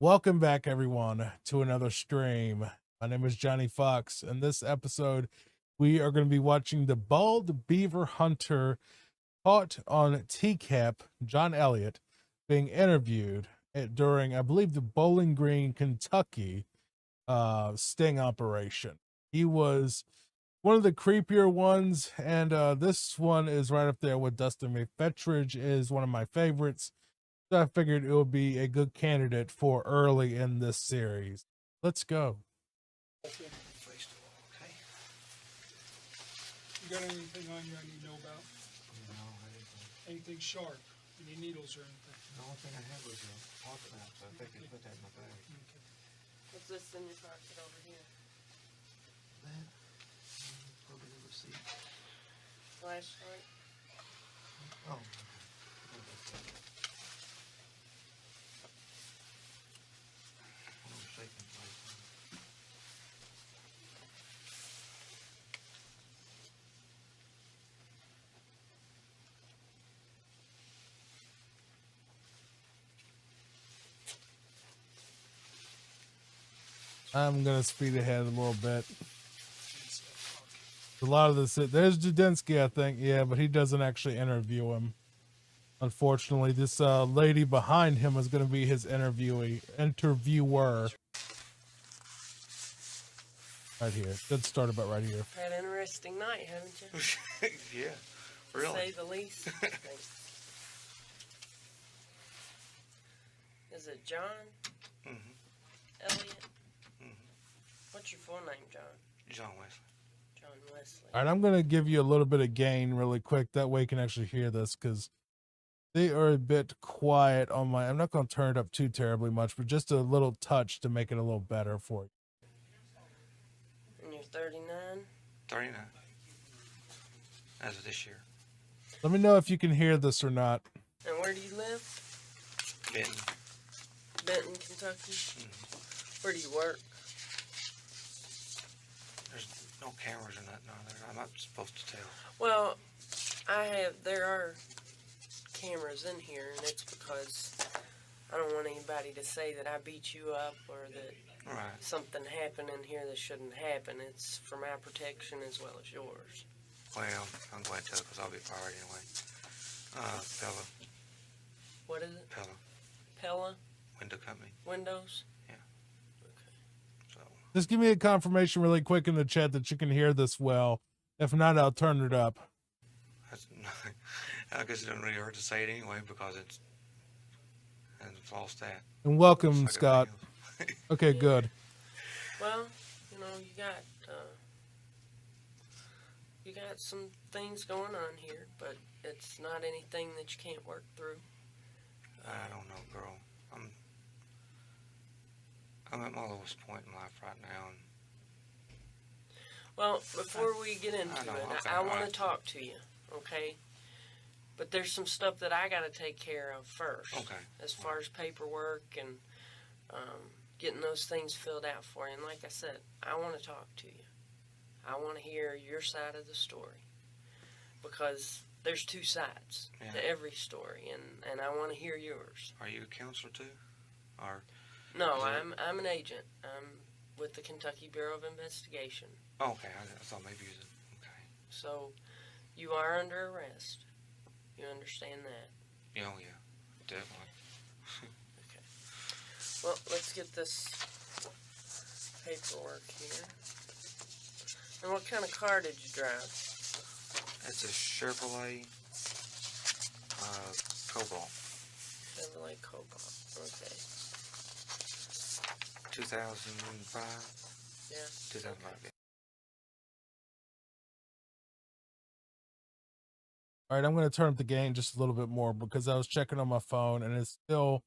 Welcome back, everyone, to another stream. My name is Johnny Fox. In this episode, we are going to be watching the bald beaver hunter caught on TCAP, John Elliot, being interviewed during, I believe, the Bowling Green, Kentucky sting operation. He was one of the creepier ones, and this one is right up there with Dustin McFetridge, is one of my favorites. So I figured it would be a good candidate for early in this series. Let's go. Face the wall, okay? You got anything on you I need to know about? No, I didn't. Anything sharp? Any needles or anything? The only thing I had was a pocket knife, so I think I put that in my bag. Okay. What's this in your pocket over here? That, probably the receipt. Flashlight? Oh. Shaking place. I'm going to speed ahead a little bit. A lot of this, there's Judinsky, I think, yeah, but he doesn't actually interview him. Unfortunately, this lady behind him is going to be his interviewer. Right here. Good start about right here. Had an interesting night, haven't you? Yeah, really. To say the least. Is it John? Mm-hmm. Elliot? Mm-hmm. What's your full name, John? John Wesley. John Wesley. All right, I'm going to give you a little bit of gain really quick. That way you can actually hear this, because they are a bit quiet on my... I'm not going to turn it up too terribly much, but just a little touch to make it a little better for you. And you're 39? 39. As of this year. Let me know if you can hear this or not. And where do you live? Benton. Benton, Kentucky? Mm-hmm. Where do you work? There's no cameras or nothing on there. I'm not supposed to tell. Well, there are cameras in here, and it's because I don't want anybody to say that I beat you up or that Right. something happened in here that shouldn't happen. It's for my protection as well as yours. Well, I'm glad to, because I'll be fired anyway. Pella. What is it? Pella. Pella? Window company. Windows? Yeah. Okay. So, Just give me a confirmation really quick in the chat that you can hear this well. If not, I'll turn it up. that's I guess it doesn't really hurt to say it anyway, because it's... And it's lost that. And welcome, It's like Scott. everything else. Okay, good. Well, you got some things going on here, but it's not anything that you can't work through. I don't know, girl. I'm at my lowest point in life right now, and Well, before we get into I know, it, okay, I want to alright. talk to you, okay? But there's some stuff that I got to take care of first. Okay. As far as paperwork and getting those things filled out for you. And like I said, I want to talk to you. I want to hear your side of the story. Because there's two sides to every story, and I want to hear yours. are you a counselor too? Or No, Is it- I'm an agent. I'm with the Kentucky Bureau of Investigation. oh, okay, I thought maybe you was okay. So you are under arrest. You understand that? Yeah, oh yeah, definitely. Well, let's get this paperwork here. And what kind of car did you drive? It's a Chevrolet Cobalt, Chevrolet Cobalt. Okay. 2005. Yeah. 2005. All right, I'm going to turn up the gain just a little bit more because I was checking on my phone and it's still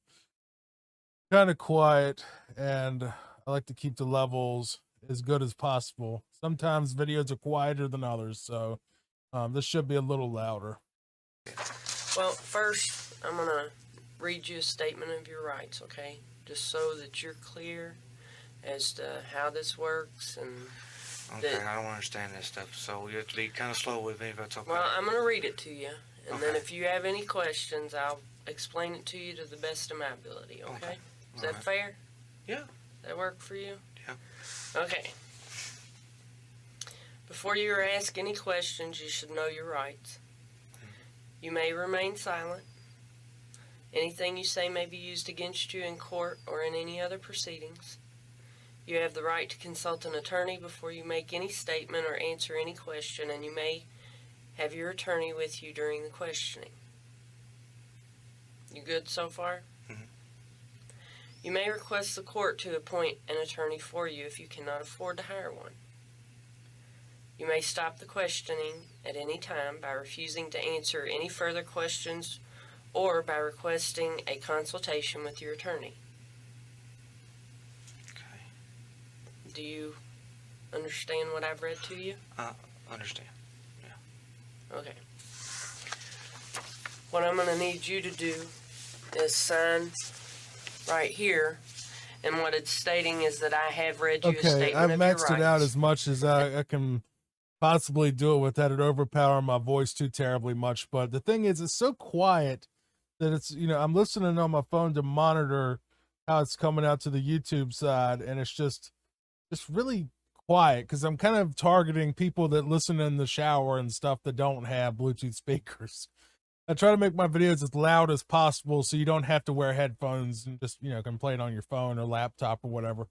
kind of quiet, and I like to keep the levels as good as possible. Sometimes videos are quieter than others, so this should be a little louder. Well, first, I'm going to read you a statement of your rights, okay? Just so that you're clear as to how this works. And Okay, I don't understand this stuff, so you have to be kind of slow with me if that's okay. well, I'm going to read it to you. And then Okay. if you have any questions, I'll explain it to you to the best of my ability, okay? Is that Alright. fair? Yeah. Does that work for you? Yeah. Okay. Before you ask any questions, you should know your rights. You may remain silent. Anything you say may be used against you in court or in any other proceedings. You have the right to consult an attorney before you make any statement or answer any question, and you may have your attorney with you during the questioning. You good so far? Mhm. You may request the court to appoint an attorney for you if you cannot afford to hire one. You may stop the questioning at any time by refusing to answer any further questions or by requesting a consultation with your attorney. Okay. Do you understand what I've read to you? Understand. Okay. What I'm going to need you to do is sign right here, and what it's stating is that I have read you a Okay, statement I've of your maxed it out rights. as much as I can possibly do it without it overpowering my voice too terribly much. But the thing is, it's so quiet that it's, I'm listening on my phone to monitor how it's coming out to the YouTube side, and it's just really quiet because I'm kind of targeting people that listen in the shower and stuff that don't have Bluetooth speakers. I try to make my videos as loud as possible so you don't have to wear headphones and just, can play it on your phone or laptop or whatever.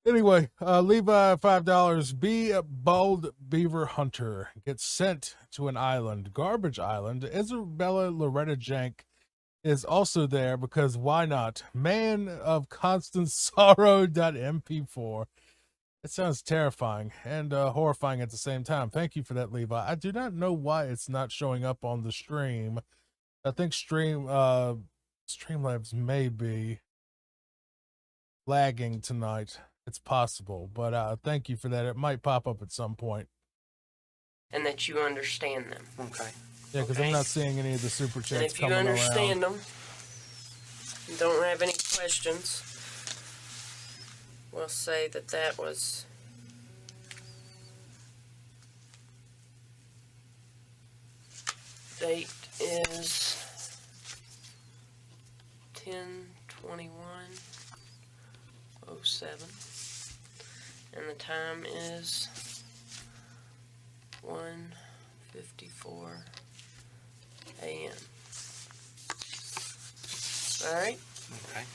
Anyway, Levi, $5. Be a bold beaver hunter. Gets sent to an island, Garbage Island. Isabella Loretta Jank is also there because why not? Man of Constant Sorrow.mp4. It sounds terrifying and horrifying at the same time. Thank you for that, Levi. I do not know why it's not showing up on the stream. I think Streamlabs may be lagging tonight. It's possible, but thank you for that. It might pop up at some point. And that you understand them. Okay. Yeah, because Okay. I'm not seeing any of the super And chats if you coming understand around. them, and don't have any questions, we'll say that that was date is 10/21/07, and the time is 1:54 a.m. All right, Okay.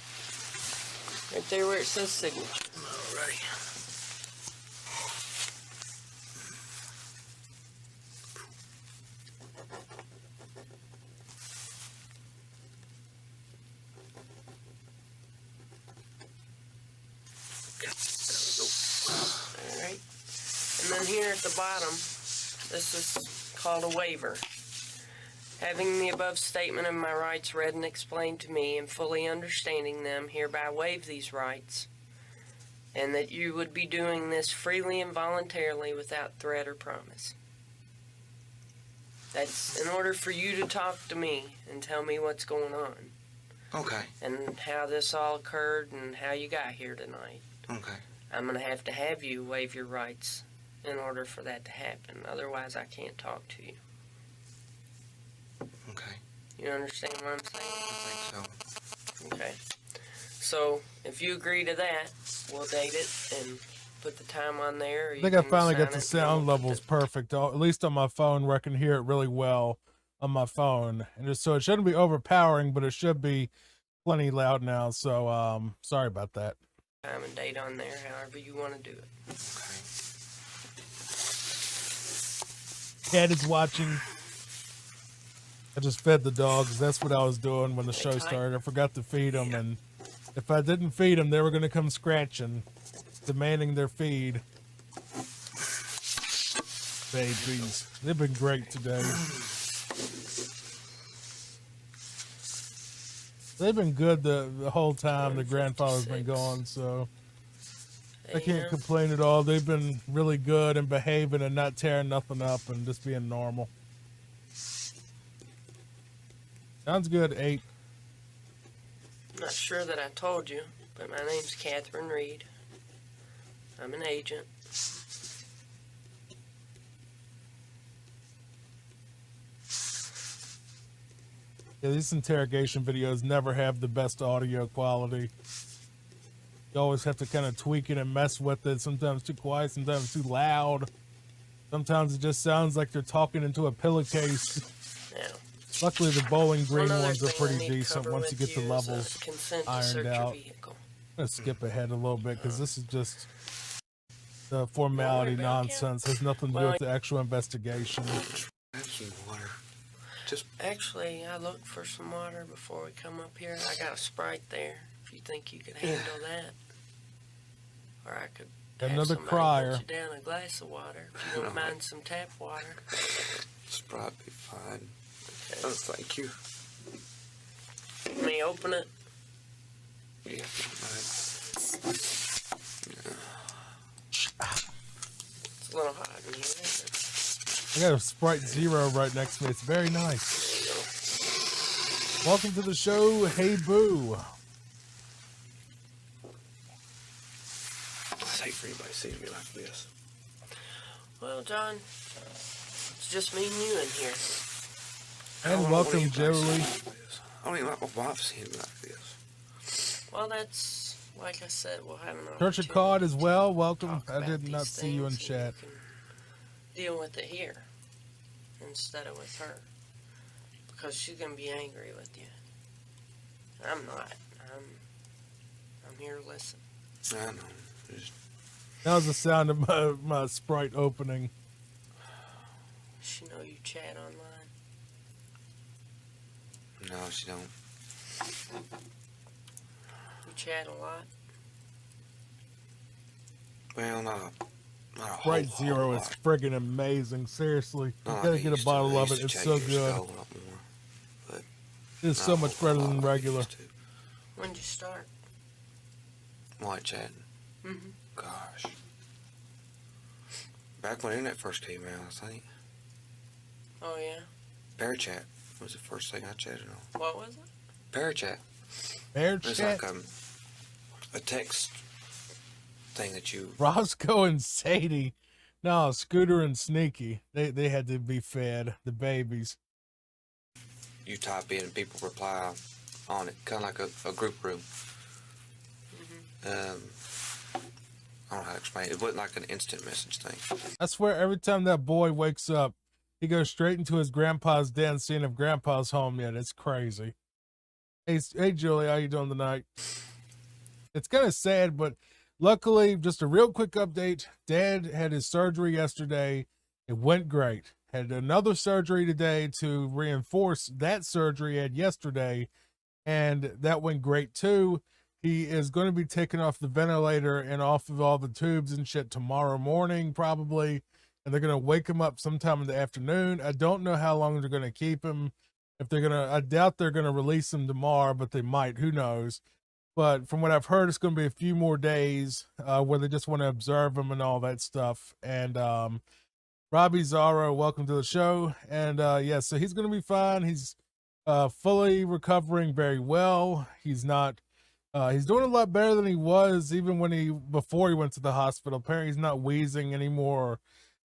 right there where it says signature. Alrighty. All right, and then here at the bottom, this is called a waiver. Having the above statement of my rights read and explained to me and fully understanding them, hereby waive these rights, and that you would be doing this freely and voluntarily without threat or promise. That's in order for you to talk to me and tell me what's going on Okay. and how this all occurred and how you got here tonight. Okay. I'm going to have you waive your rights in order for that to happen. Otherwise, I can't talk to you. Okay. You understand what I'm saying? I think so. Okay. So, if you agree to that, we'll date it and put the time on there. Or I think I finally got the sound levels perfect, at least on my phone where I can hear it really well on my phone. And so it shouldn't be overpowering, but it should be plenty loud now. So, sorry about that. Time and date on there, however you want to do it. Okay. Cat is watching. I just fed the dogs. That's what I was doing when the show started. I forgot to feed them, and if I didn't feed them, they were going to come scratching, demanding their feed. Babies. They've been great today. They've been good the whole time the grandfather's been gone, so I can't complain at all. They've been really good and behaving and not tearing nothing up and just being normal. Sounds good, 8. I'm not sure that I told you, but my name's Catherine Reed. I'm an agent. Yeah, these interrogation videos never have the best audio quality. You always have to kind of tweak it and mess with it. Sometimes too quiet, sometimes too loud. Sometimes it just sounds like they're talking into a pillowcase. Yeah. Luckily, the Bowling Green One other ones are thing I pretty need to decent cover once you with get the is, levels consent to ironed search your out. vehicle. I'm going to skip ahead a little bit because this is just the Don't formality worry about it, nonsense. Has nothing to do Well, with the actual investigation. Have some water. Just Actually, I looked for some water before we come up here. I got a Sprite there. If you think you could handle that, or I could have Another somebody crier. put you down a glass of water if you don't mind some tap water. Sprite be fine. Okay. Oh, thank you. Let me open it. Yeah, if you don't mind. It's a little hot in here, isn't it? I got a Sprite Zero right next to me. It's very nice. Welcome to the show, Hey Boo. It's hate for anybody seeing me like this. Well, John, it's just me and you in here. I don't And want welcome, anybody seeing me Jolie. like this. I don't even like my wife seeing me like this. Well, that's, like I said, we'll have an Church opportunity of Cod as well. Welcome. talk I about did not these see you in things, and chat. you can deal with it here instead of with her, because she's gonna be angry with you. I'm not. I'm here to listen. I know. Just, That was the sound of my Sprite opening. She know you chat online. no, she don't. You chat a lot. Well, not a Sprite whole Zero is lot. friggin' amazing. Seriously, you Not gotta like I get a used to. bottle I of used it. to It's check so your good. stove a lot more, but It's not so a much whole better lot than like I regular. used to. When'd you start? White chatting. Mm-hmm. Gosh. Back when internet first came out, I think. Oh yeah. Bear chat was the first thing I chatted on. What was it? Bear chat. Bear It's chat. like a text thing that you. Roscoe and Sadie. No, Scooter and Sneaky. They had to be fed. The babies. You type in and people reply on it, kind of like a group room. Mm-hmm. I don't know how to explain it. It wasn't like an instant message thing. I swear, every time that boy wakes up, he goes straight into his grandpa's den, seeing if grandpa's home yet. It's crazy. Hey, Julie, how you doing tonight? It's kind of sad, but luckily, just a real quick update. Dad had his surgery yesterday. It went great. Had another surgery today to reinforce that surgery he had yesterday, and that went great too. He is going to be taken off the ventilator and off of all the tubes and shit tomorrow morning, probably. And they're going to wake him up sometime in the afternoon. I don't know how long they're going to keep him. If they're going to, I doubt they're going to release him tomorrow, but they might. Who knows? But from what I've heard, it's going to be a few more days where they just want to observe him and all that stuff. And Robbie Zara, welcome to the show. And yeah, so he's going to be fine. He's fully recovering very well. He's not. He's doing a lot better than he was even before he went to the hospital. Apparently, he's not wheezing anymore or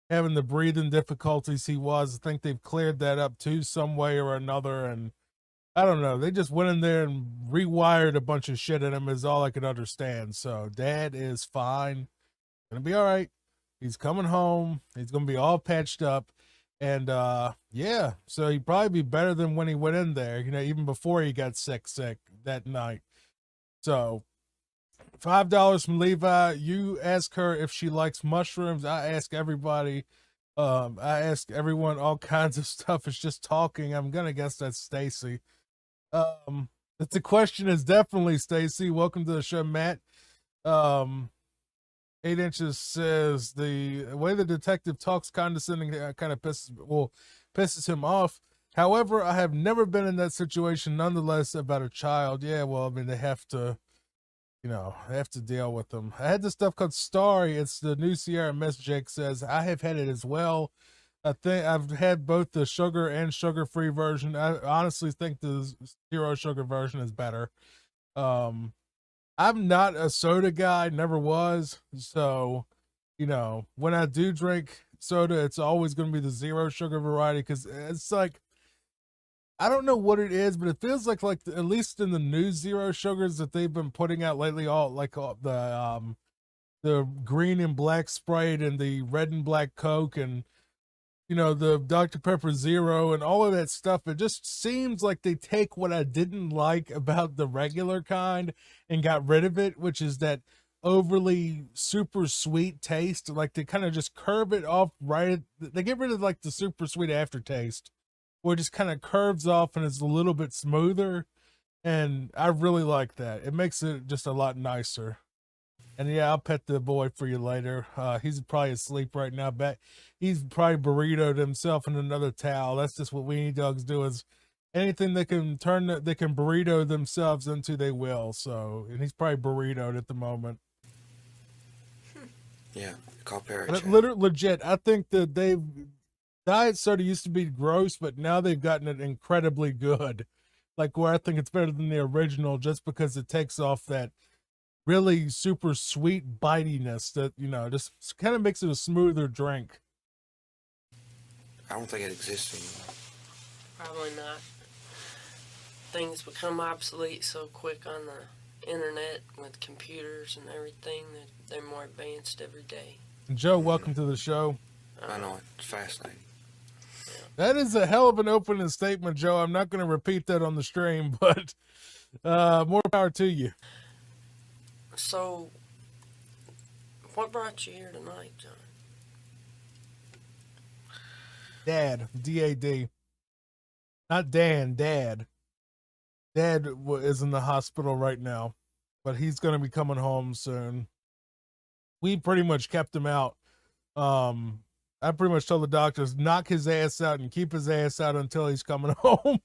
having the breathing difficulties he was. I think they've cleared that up too, some way or another. And I don't know. They just went in there and rewired a bunch of shit in him, is all I could understand. So Dad is fine. Gonna be all right. He's coming home. He's gonna be all patched up. And yeah, so he'd probably be better than when he went in there, even before he got sick that night. So $5 from Levi. You ask her if she likes mushrooms. I ask everybody. I ask everyone all kinds of stuff. It's just talking. I'm gonna guess that's Stacy. The question is definitely Stacy. Welcome to the show, Matt. 8 inches says the way the detective talks condescending kind of pisses him off. However, I have never been in that situation nonetheless about a child. Yeah, well, I mean, they have to deal with them. I had this stuff called Starry. It's the new Sierra Mist. Jake says I have had it as well. I think I've had both the sugar and sugar-free version. I honestly think the zero sugar version is better. I'm not a soda guy, never was. So, when I do drink soda, it's always going to be the zero sugar variety because it's like, I don't know what it is, but it feels like at least in the new zero sugars that they've been putting out lately, all the green and black Sprite and the red and black Coke and the Dr. Pepper Zero and all of that stuff. It just seems like they take what I didn't like about the regular kind and got rid of it, which is that overly super sweet taste. Like they kind of just curve it off they get rid of like the super sweet aftertaste, where it just kind of curves off and it's a little bit smoother. And I really like that. It makes it just a lot nicer. And yeah, I'll pet the boy for you later. He's probably asleep right now. He's probably burritoed himself in another towel. That's just what weenie dogs do. Is anything they can burrito themselves into, they will. So, and he's probably burritoed at the moment. Yeah, call parrot. But legit, I think that diet soda used to be gross, but now they've gotten it incredibly good. Like where I think it's better than the original, just because it takes off that really super sweet bitiness that just kind of makes it a smoother drink. I don't think it exists anymore. Probably not. Things become obsolete so quick on the internet with computers and everything that they're more advanced every day. And Joe, welcome to the show. I know, it's fascinating. That is a hell of an opening statement, Joe. I'm not going to repeat that on the stream, but more power to you. So, what brought you here tonight, John? Dad, D-A-D. Not Dan, Dad. Dad is in the hospital right now, but he's going to be coming home soon. We pretty much kept him out. I pretty much told the doctors, knock his ass out and keep his ass out until he's coming home.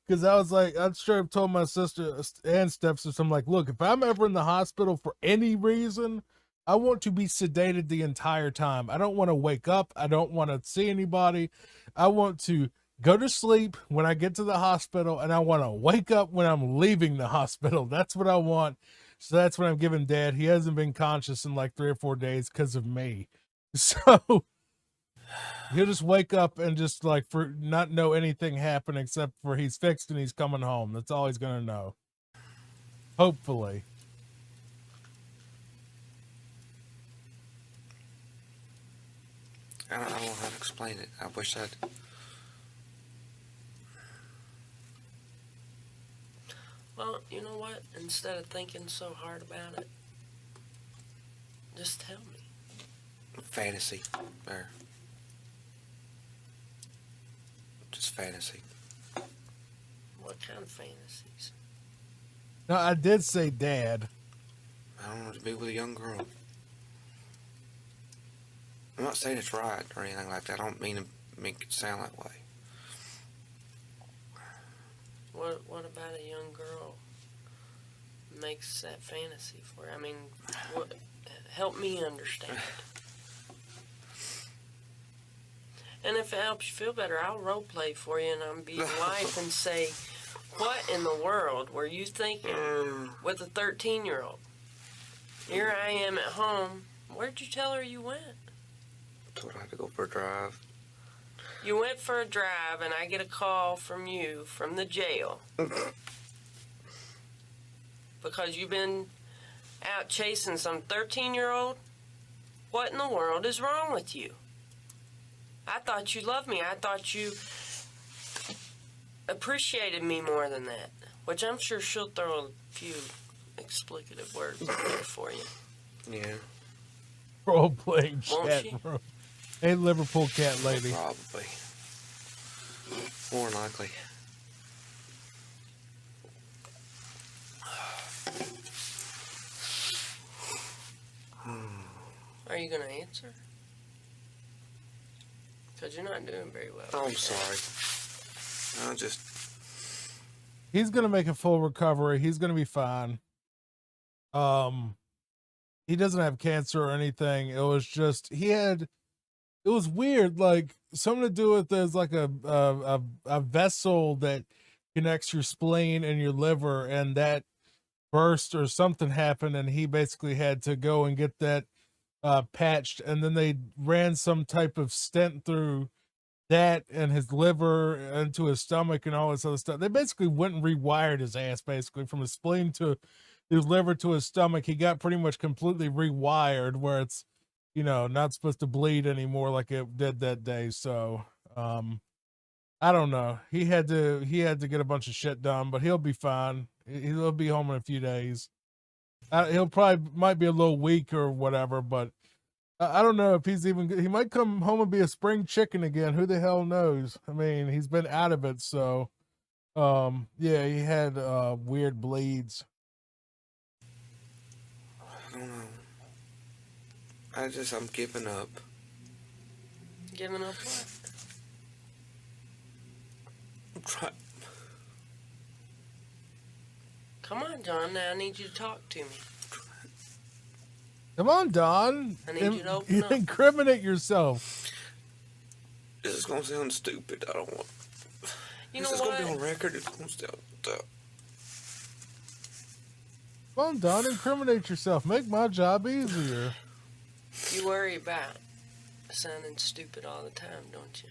Because I was like, I straight up told my sister and stepsister, I'm like, look, if I'm ever in the hospital for any reason, I want to be sedated the entire time. I don't want to wake up. I don't want to see anybody. I want to go to sleep when I get to the hospital, and I want to wake up when I'm leaving the hospital. That's what I want. So that's what I'm giving Dad. He hasn't been conscious in like 3 or 4 days because of me. So he'll just wake up and just like for not know anything happened except for he's fixed and he's coming home. That's all he's going to know. Hopefully. I don't know how to explain it. I wish I'd... Well, you know what? Instead of thinking so hard about it, just tell me. Fantasy. There. Just fantasy. What kind of fantasies? No, I did say Dad. I don't know, to be with a young girl. I'm not saying it's right or anything like that. I don't mean to make it sound that way. What about a young girl makes that fantasy for you? I mean, help me understand. And if it helps you feel better, I'll role play for you and I'll be your wife and say, what in the world were you thinking with a 13-year-old? Here I am at home. Where'd you tell her you went? I told her I had to go for a drive. You went for a drive and I get a call from you from the jail. Because you've been out chasing some 13-year-old? What in the world is wrong with you? I thought you loved me. I thought you appreciated me more than that. Which I'm sure she'll throw a few explicative words in there for you. Yeah. Role-playing Won't cat. she? Hey, Liverpool cat lady. Probably. More than likely. Are you going to answer? Because you're not doing very well. Oh, I'm sorry. I just... He's going to make a full recovery. He's going to be fine. He doesn't have cancer or anything. It was just, it was weird. Like something to do with there's like a vessel that connects your spleen and your liver, and that burst or something happened, and he basically had to go and get that patched, and then they ran some type of stent through that and his liver into his stomach and all this other stuff. They basically went and rewired his ass, basically from his spleen to his liver to his stomach. He got pretty much completely rewired where it's, not supposed to bleed anymore like it did that day. So, I don't know. He had to get a bunch of shit done, but he'll be fine. He'll be home in a few days. He'll probably might be a little weak or whatever, but I don't know if he's even. He might come home and be a spring chicken again. Who the hell knows? I mean, he's been out of it, so yeah, he had weird bleeds. I don't know. I'm giving up. Giving up what? I'm trying. Come on, John. Now I need you to talk to me. Come on, Don. I need you to open up. Incriminate yourself. This is gonna sound stupid. I don't want. You this know is what? gonna be on record. It's gonna sound. Come on, Don. Incriminate yourself. Make my job easier. You worry about sounding stupid all the time, don't you?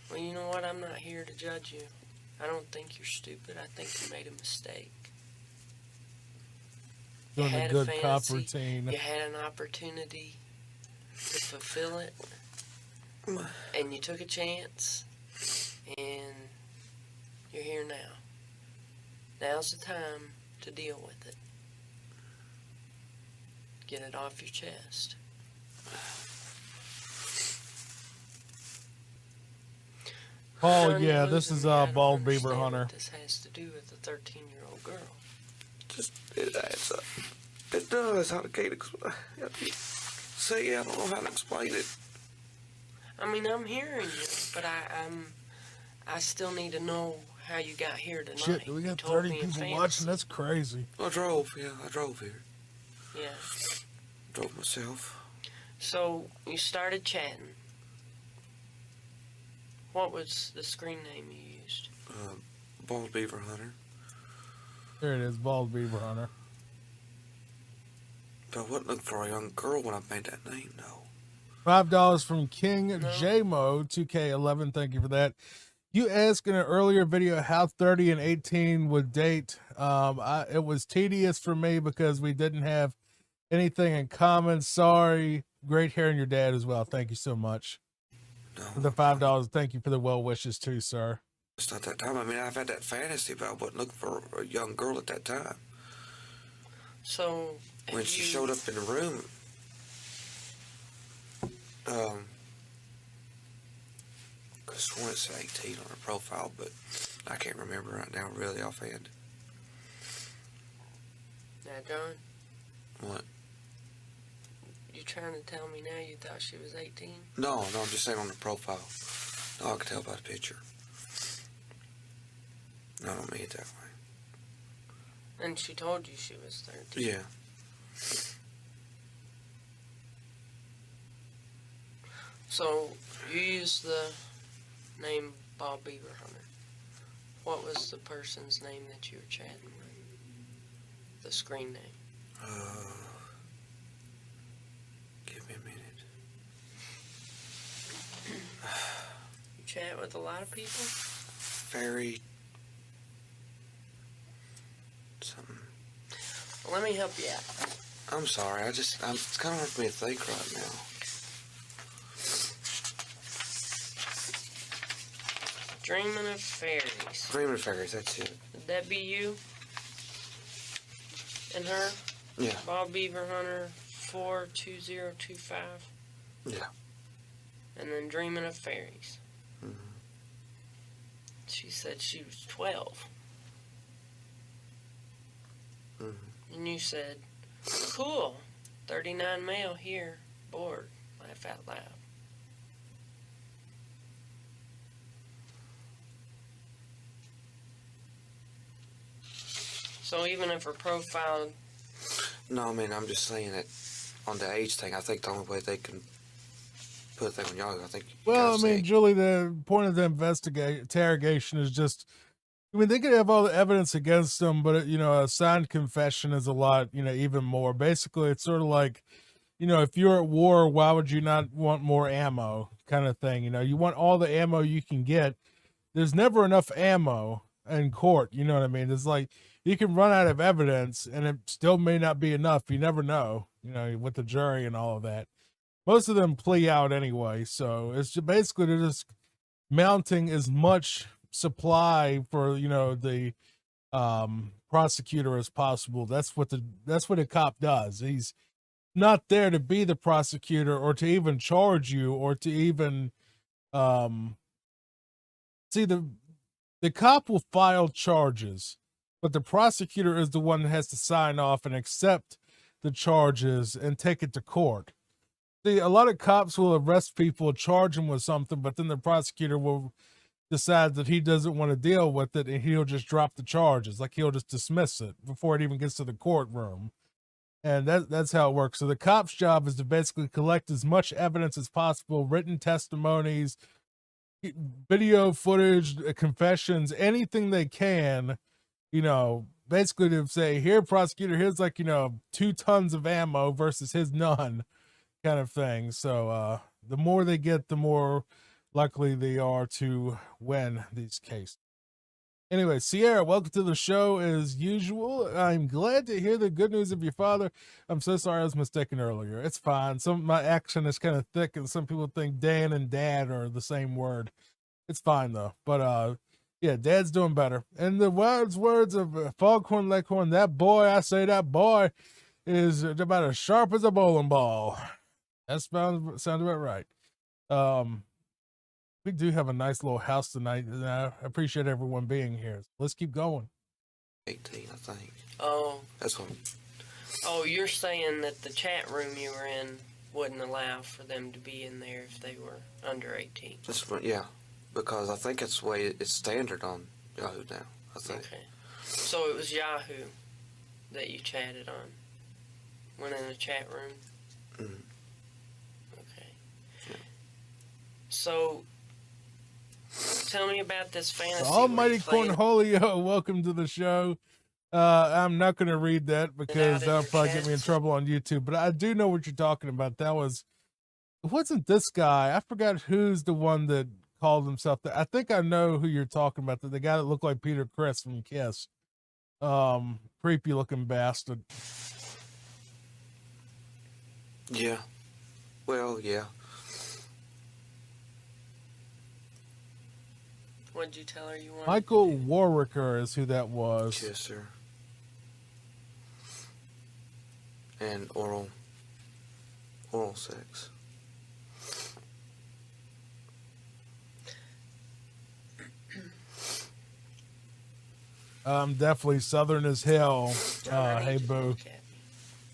Well, you know what? I'm not here to judge you. I don't think you're stupid. I think you made a mistake. You Doing a had good a cop fantasy, routine. you had an opportunity to fulfill it, and you took a chance, and you're here now. Now's the time to deal with it. Get it off your chest. Oh Son, yeah, you're this losing is me. I don't Bald Beaver understand Hunter. what this has to do with a 13-year-old girl. Just it adds up. It does. How to say I don't know how to explain it. I mean, I'm hearing you, but I still need to know how you got here tonight. Shit, we You got told 30 me in people fantasy. watching. That's crazy. I drove here. Yeah. Drove myself. So you started chatting. What was the screen name you used? Bald Beaver Hunter. There it is, Bald Beaver Hunter. But I wasn't looking for a young girl when I made that name, though. $5 from King No. JMO 2K11. Thank you for that. You asked in an earlier video how 30 and 18 would date. It was tedious for me because we didn't have anything in common. Sorry. Great hearing your dad as well. Thank you so much. No. For the $5. Thank you for the well wishes too, sir. It's not that time. I mean, I've had that fantasy, but I wasn't looking for a young girl at that time. So When she showed up in the room, I sworn it said 18 on her profile, but I can't remember right now really offhand. Now, John, What? you trying to tell me now you thought she was 18? No, I'm just saying on the profile. No, I can tell by the picture. No, I don't mean it that way. And she told you she was 13. Yeah. So you used the name Bob Beaver Hunter. What was the person's name that you were chatting with? The screen name. Give me a minute. You chat with a lot of people? Very something. Well, let me help you out. I'm sorry. it's kind of hard for me to think right now. Dreaming of Fairies. Dreaming of Fairies, that's it. Would that be you? And her? Yeah. Bob Beaver Hunter 42025. Yeah. And then Dreaming of Fairies. Mm-hmm. She said she was 12. Mm-hmm. And you said, cool, 39 male here, bored, laugh out loud. So even if her profile... No, I mean, I'm just saying that on the age thing, I think the only way they can put a thing on y'all, I think... Well, I mean, Julie, the point of the interrogation is just... I mean, they could have all the evidence against them, but, a signed confession is a lot, even more. Basically, it's sort of like if you're at war, why would you not want more ammo, kind of thing. You want all the ammo you can get. There's never enough ammo in court. You know what I mean? It's like you can run out of evidence and it still may not be enough. You never know, with the jury and all of that. Most of them plea out anyway. So it's just basically they're just mounting as much supply for, the prosecutor as possible. That's what a cop does. He's not there to be the prosecutor or to even charge you or to even see the cop will file charges, but the prosecutor is the one that has to sign off and accept the charges and take it to court. See, a lot of cops will arrest people, charge them with something, but then the prosecutor will decide that he doesn't want to deal with it and he'll just drop the charges. Like he'll just dismiss it before it even gets to the courtroom. And that's how it works. So the cop's job is to basically collect as much evidence as possible, written testimonies, video footage, confessions, anything they can, basically to say, here, prosecutor, here's 2 tons of ammo versus his none, kind of thing. So the more they get, the more likely they are to win these cases. Anyway, Sierra, welcome to the show as usual. I'm glad to hear the good news of your father. I'm so sorry I was mistaken earlier. It's fine. My accent is kind of thick, and some people think Dan and Dad are the same word. It's fine though. But yeah, Dad's doing better. And the words of Foghorn Leghorn, that boy is about as sharp as a bowling ball. That sounds about right. We do have a nice little house tonight, and I appreciate everyone being here. So let's keep going. 18, I think. Oh. That's what. Oh, you're saying that the chat room you were in wouldn't allow for them to be in there if they were under 18. That's what, yeah, because I think that's the way it's standard on Yahoo now. I think. Okay. So it was Yahoo that you chatted on. Went in the chat room. Mm-hmm. Okay. Yeah. So. Tell me about this fantasy. Almighty Cornholio, welcome to the show. I'm not going to read that because that'll probably get me in trouble on YouTube, but I do know what you're talking about. It wasn't this guy. I forgot who's the one that called himself that. I think I know who you're talking about. The guy that looked like Peter Criss from Kiss. Creepy looking bastard. Yeah. Well, yeah. What'd you tell her you wanted? Michael Warwicker is who that was. Yes, sir. And oral sex. I'm definitely southern as hell. Hey, boo.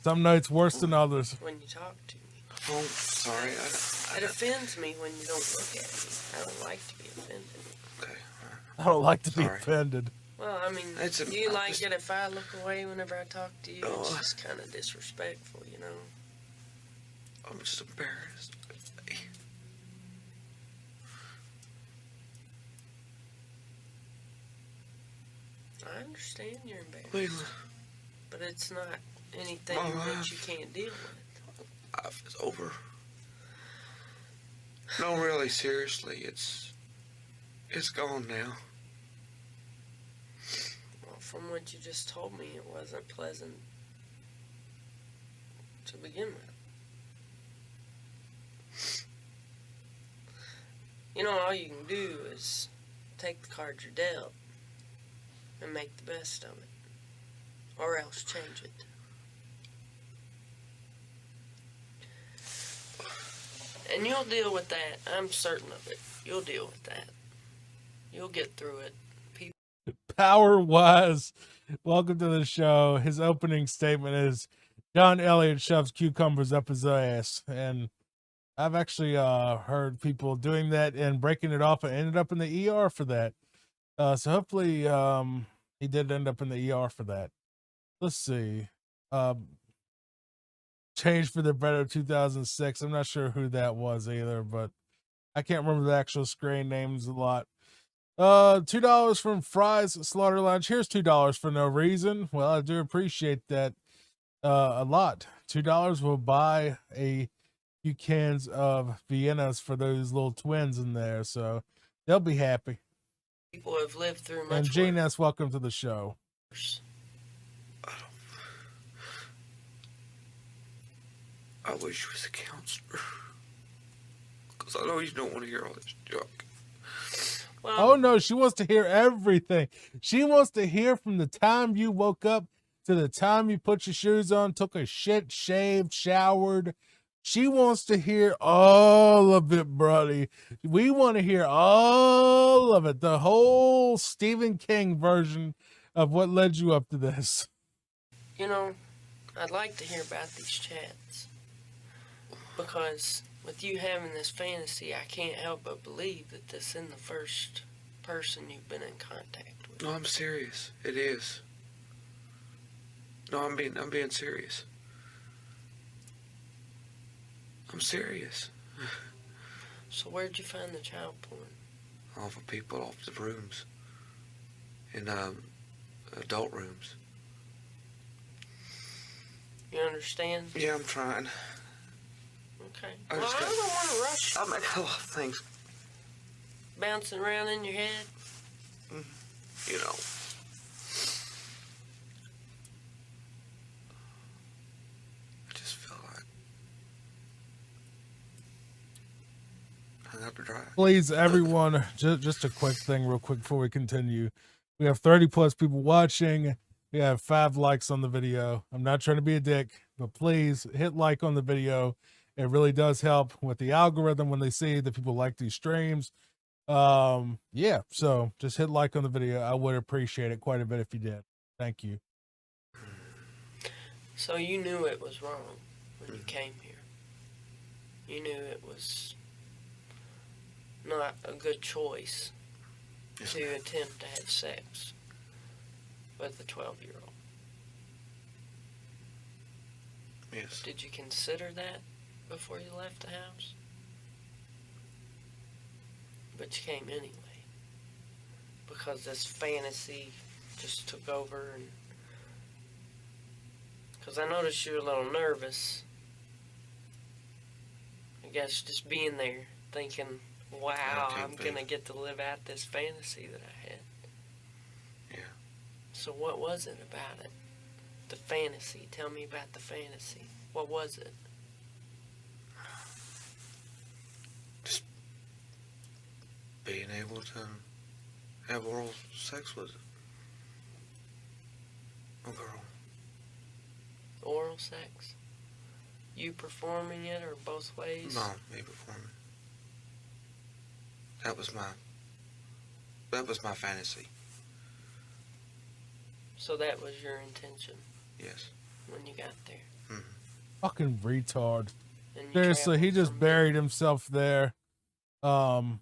Some nights worse than others. When you talk to me. Oh, sorry. It offends me when you don't look at me. I don't like to be offended. Okay. I don't like to be offended. Well, I mean, do you like it if I look away whenever I talk to you? It's just kind of disrespectful, I'm just embarrassed. I understand you're embarrassed. But it's not anything that you can't deal with. It's over. No, really, seriously, it's gone now. Well, from what you just told me, it wasn't pleasant to begin with. All you can do is take the cards you're dealt and make the best of it, or else change it. And you'll deal with that. I'm certain of it. You'll deal with that. You'll get through it. Power Wise, welcome to the show. His opening statement is, John Elliot shoves cucumbers up his ass. And I've actually heard people doing that and breaking it off and ended up in the ER for that. So hopefully he did end up in the ER for that. Let's see. Change for the Better 2006. I'm not sure who that was either, but I can't remember the actual screen names a lot. $2 from Fry's Slaughter Lounge. Here's $2 for no reason. Well, I do appreciate that. a lot. $2 will buy a few cans of Viennas for those little twins in there, so they'll be happy. People have lived through And much Gene S., welcome to the show. worse. I wish you was a counselor. Because I know you don't want to hear all this junk. Well, Oh no, she wants to hear everything. She wants to hear from the time you woke up to the time you put your shoes on, took a shit, shaved, showered. She wants to hear all of it, Brody. We want to hear all of it. The whole Stephen King version of what led you up to this. you know, I'd like to hear about these chats. Because with you having this fantasy, I can't help but believe that this isn't the first person you've been in contact with. No, I'm serious. It is. No, I'm being serious. I'm serious. So where'd you find the child porn? Off of people, off the rooms. In, adult rooms. You understand? Yeah, I'm trying. Okay. I Well, just I got- don't want to rush I make a lot of things, bouncing around in your head. you know. I just feel like I have to drive. Please, everyone, just a quick thing real quick before we continue. We have 30 plus people watching. We have 5 likes on the video. I'm not trying to be a dick, but please hit like on the video. It really does help with the algorithm when they see that people like these streams. Yeah, so just hit like on the video. I would appreciate it quite a bit if you did. Thank you. So you knew it was wrong when you came here. You knew it was not a good choice Yes, to ma'am. attempt to have sex with a 12-year-old. Yes. Did you consider that before you left the house? But you came anyway. Because this fantasy just took over and... Because I noticed you were a little nervous. I guess just being there, thinking, wow, can't I'm be. going to get to live out this fantasy that I had. Yeah. So what was it about it? The fantasy. Tell me about the fantasy. What was it? Just being able to have oral sex with a girl. Oral sex? You performing it or both ways? No, me performing. That was my fantasy. So that was your intention Yes. when you got there. Mm-hmm. Fucking retard. And you Seriously, he traveled just from buried himself there. King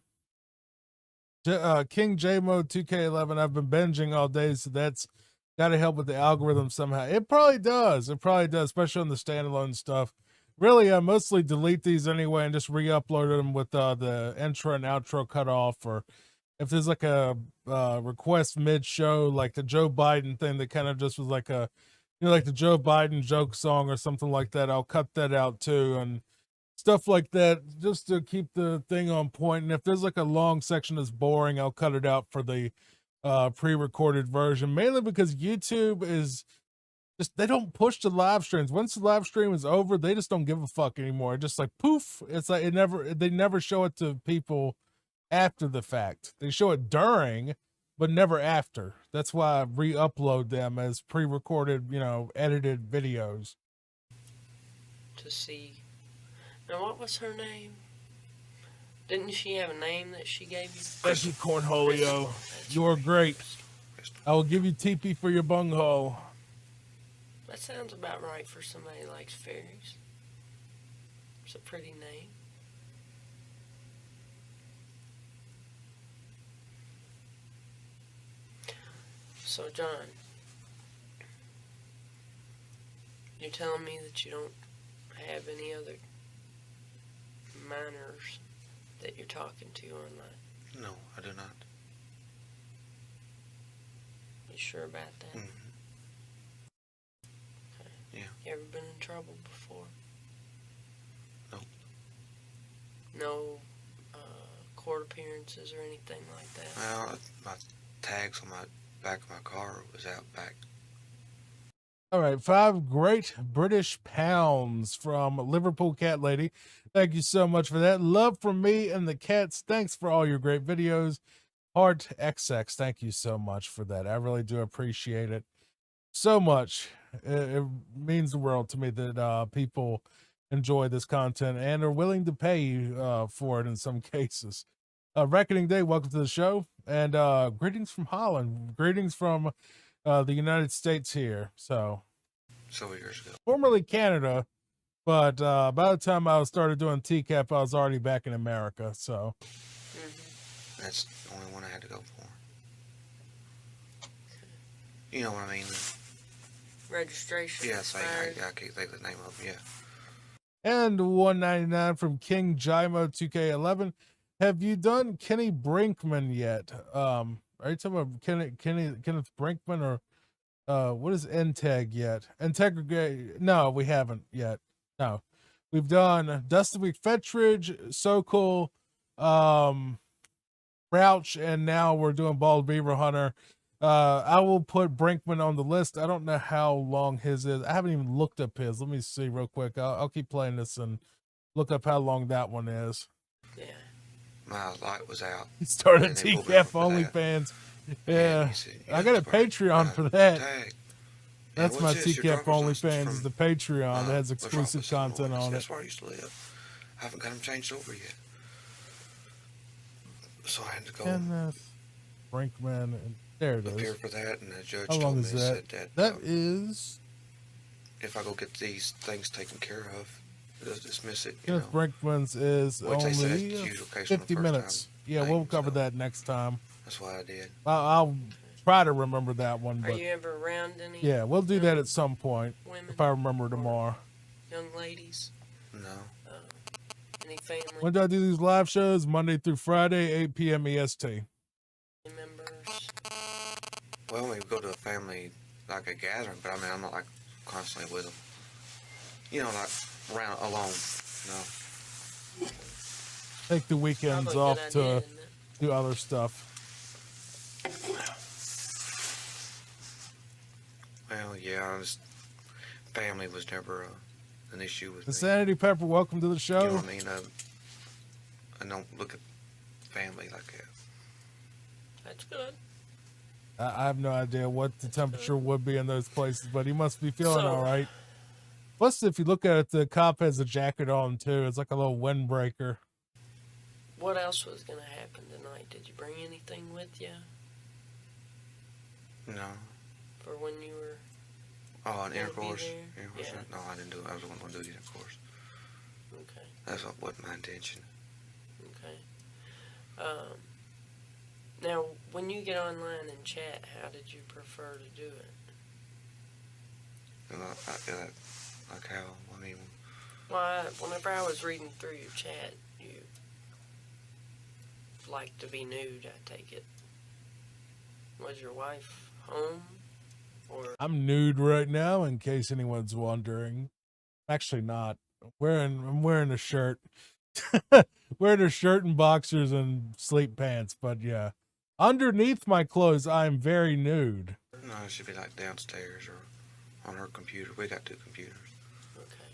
J-Mode 2K11, I've been binging all day, so that's got to help with the algorithm somehow. It probably does. It probably does, especially on the standalone stuff. Really, I mostly delete these anyway and just re-upload them with the intro and outro cut off, or if there's like a request mid-show, like the Joe Biden thing that kind of just was like a, like the Joe Biden joke song or something like that, I'll cut that out too, and stuff like that, just to keep the thing on point. And if there's like a long section that's boring, I'll cut it out for the pre-recorded version, mainly because YouTube is just, they don't push the live streams. Once the live stream is over, they just don't give a fuck anymore. It just like poof. It's like they never show it to people after the fact. They show it during, but never after. That's why I re-upload them as pre-recorded, edited videos. to see. Now, what was her name? Didn't she have a name that she gave you? Becky Cornholio, That's you're right. great. I will give you TP for your bunghole. That sounds about right for somebody who likes fairies. It's a pretty name. So, John, you're telling me that you don't have any other minors that you're talking to online? No, I do not. You sure about that? Mhm. Yeah. You ever been in trouble before? No. No court appearances or anything like that? Well, my tags on my back of my car was out back. All right, 5 great British pounds from Liverpool Cat Lady. Thank you so much for that. Love from me and the cats. Thanks for all your great videos. Heart XX, thank you so much for that. I really do appreciate it so much. It means the world to me that people enjoy this content and are willing to pay for it in some cases. Reckoning Day, welcome to the show. And greetings from Holland. Greetings from the United States here. So Several years ago. formerly Canada, but by the time I started doing TCAP, I was already back in America. So That's the only one I had to go for. You know what I mean? Registration. Yes, expired. I can't think of the name of them. Yeah. and 199 from King Jimo 2K11. Have you done Kenny Brinkman yet? Are you talking about Kenneth Brinkman or what is NTEG yet? Interrogation? No, we haven't yet. No, we've done Dustin McFetridge, Sokol, Crouch, and now we're doing Bald Beaver Hunter. I will put Brinkman on the list. I don't know how long his is. I haven't even looked up his. Let me see real quick. I'll keep playing this and look up how long that one is. Yeah. My light was out. He started And they pulled me TCAP over for that. OnlyFans. And Yeah, he said, I got a that's right. Patreon for that. Tag. That's And my what's this? Your TCAP driver's license OnlyFans. from, Is the Patreon that has what's wrong exclusive with content Illinois? on it. That's where I used to live. I haven't got them changed over yet. So I had to go Kenneth Brinkman. And there it appear is. for that, and the judge How long told me, is said that? that That is if I go get these things taken care of, they'll dismiss it. You Kenneth know, Brinkman's is which they said only it's usual case on the 50 first minutes. time Yeah, thing, we'll cover so that next time. That's what I did. I'll try to remember that one, Are but you ever around any yeah, we'll do that at some point women, if I remember tomorrow. young ladies, No. any family When do I do these live shows? Monday through Friday, 8 p.m. EST. Well, members? we go to a family, like a gathering, but I mean, I'm not like constantly with them. You know, like around alone. No. Take the weekends Probably a off good to idea, isn't it? do other stuff. Well, yeah, family was never an issue with me. Insanity Pepper, welcome to the show. You know what I mean? I don't look at family like that. That's good. I have no idea what the temperature would be in those places, but he must be feeling all right. Plus, if you look at it, the cop has a jacket on too. It's like a little windbreaker. What else was going to happen tonight? Did you bring anything with you No. for when you were? Oh, an Gonna be intercourse? there? Intercourse? Yeah. No, I didn't do it. I was the one going to do the intercourse. Okay. That's what wasn't my intention. Okay. Now, when you get online and chat, how did you prefer to do it? And like how? I mean, Well, whenever I was reading through your chat, you like to be nude, I take it. Was your wife home? Or I'm nude right now, in case anyone's wondering. Actually, not. I'm wearing a shirt. Wearing a shirt and boxers and sleep pants, but yeah. Underneath my clothes, I'm very nude. no, it should be like downstairs or on her computer. We got 2 computers. okay.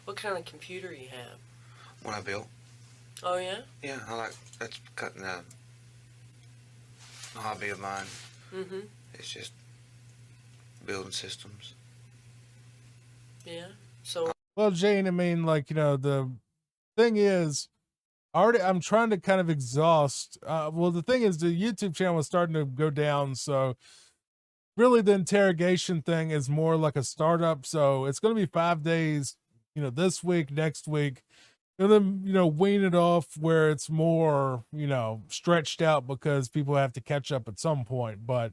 What kind of computer you have? One I built. Oh yeah? Yeah, that's cutting a hobby of mine. Mm-hmm. It's just building systems. Yeah. So Well, Jane, I mean, like, the thing is, I'm trying to kind of exhaust. Well, the thing is, the YouTube channel is starting to go down. So really the interrogation thing is more like a startup. So it's going to be 5 days, this week, next week, and then, wean it off where it's more, stretched out because people have to catch up at some point. But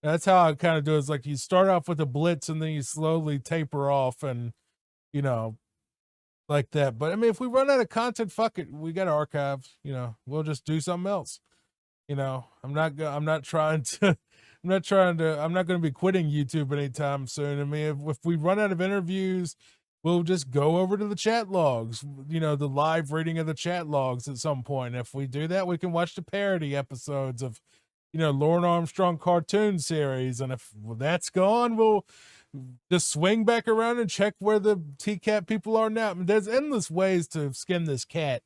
that's how I kind of do it. It's like you start off with a blitz and then you slowly taper off and, like that. But I mean, if we run out of content, fuck it. We got archives, we'll just do something else. I'm not trying to not trying to. I'm not going to be quitting YouTube anytime soon. I mean, if we run out of interviews, we'll just go over to the chat logs. You know, the live reading of the chat logs at some point. If we do that, we can watch the parody episodes of, you know, Lauren Armstrong cartoon series. And if that's gone, we'll just swing back around and check where the TCAP people are now. I mean, there's endless ways to skin this cat.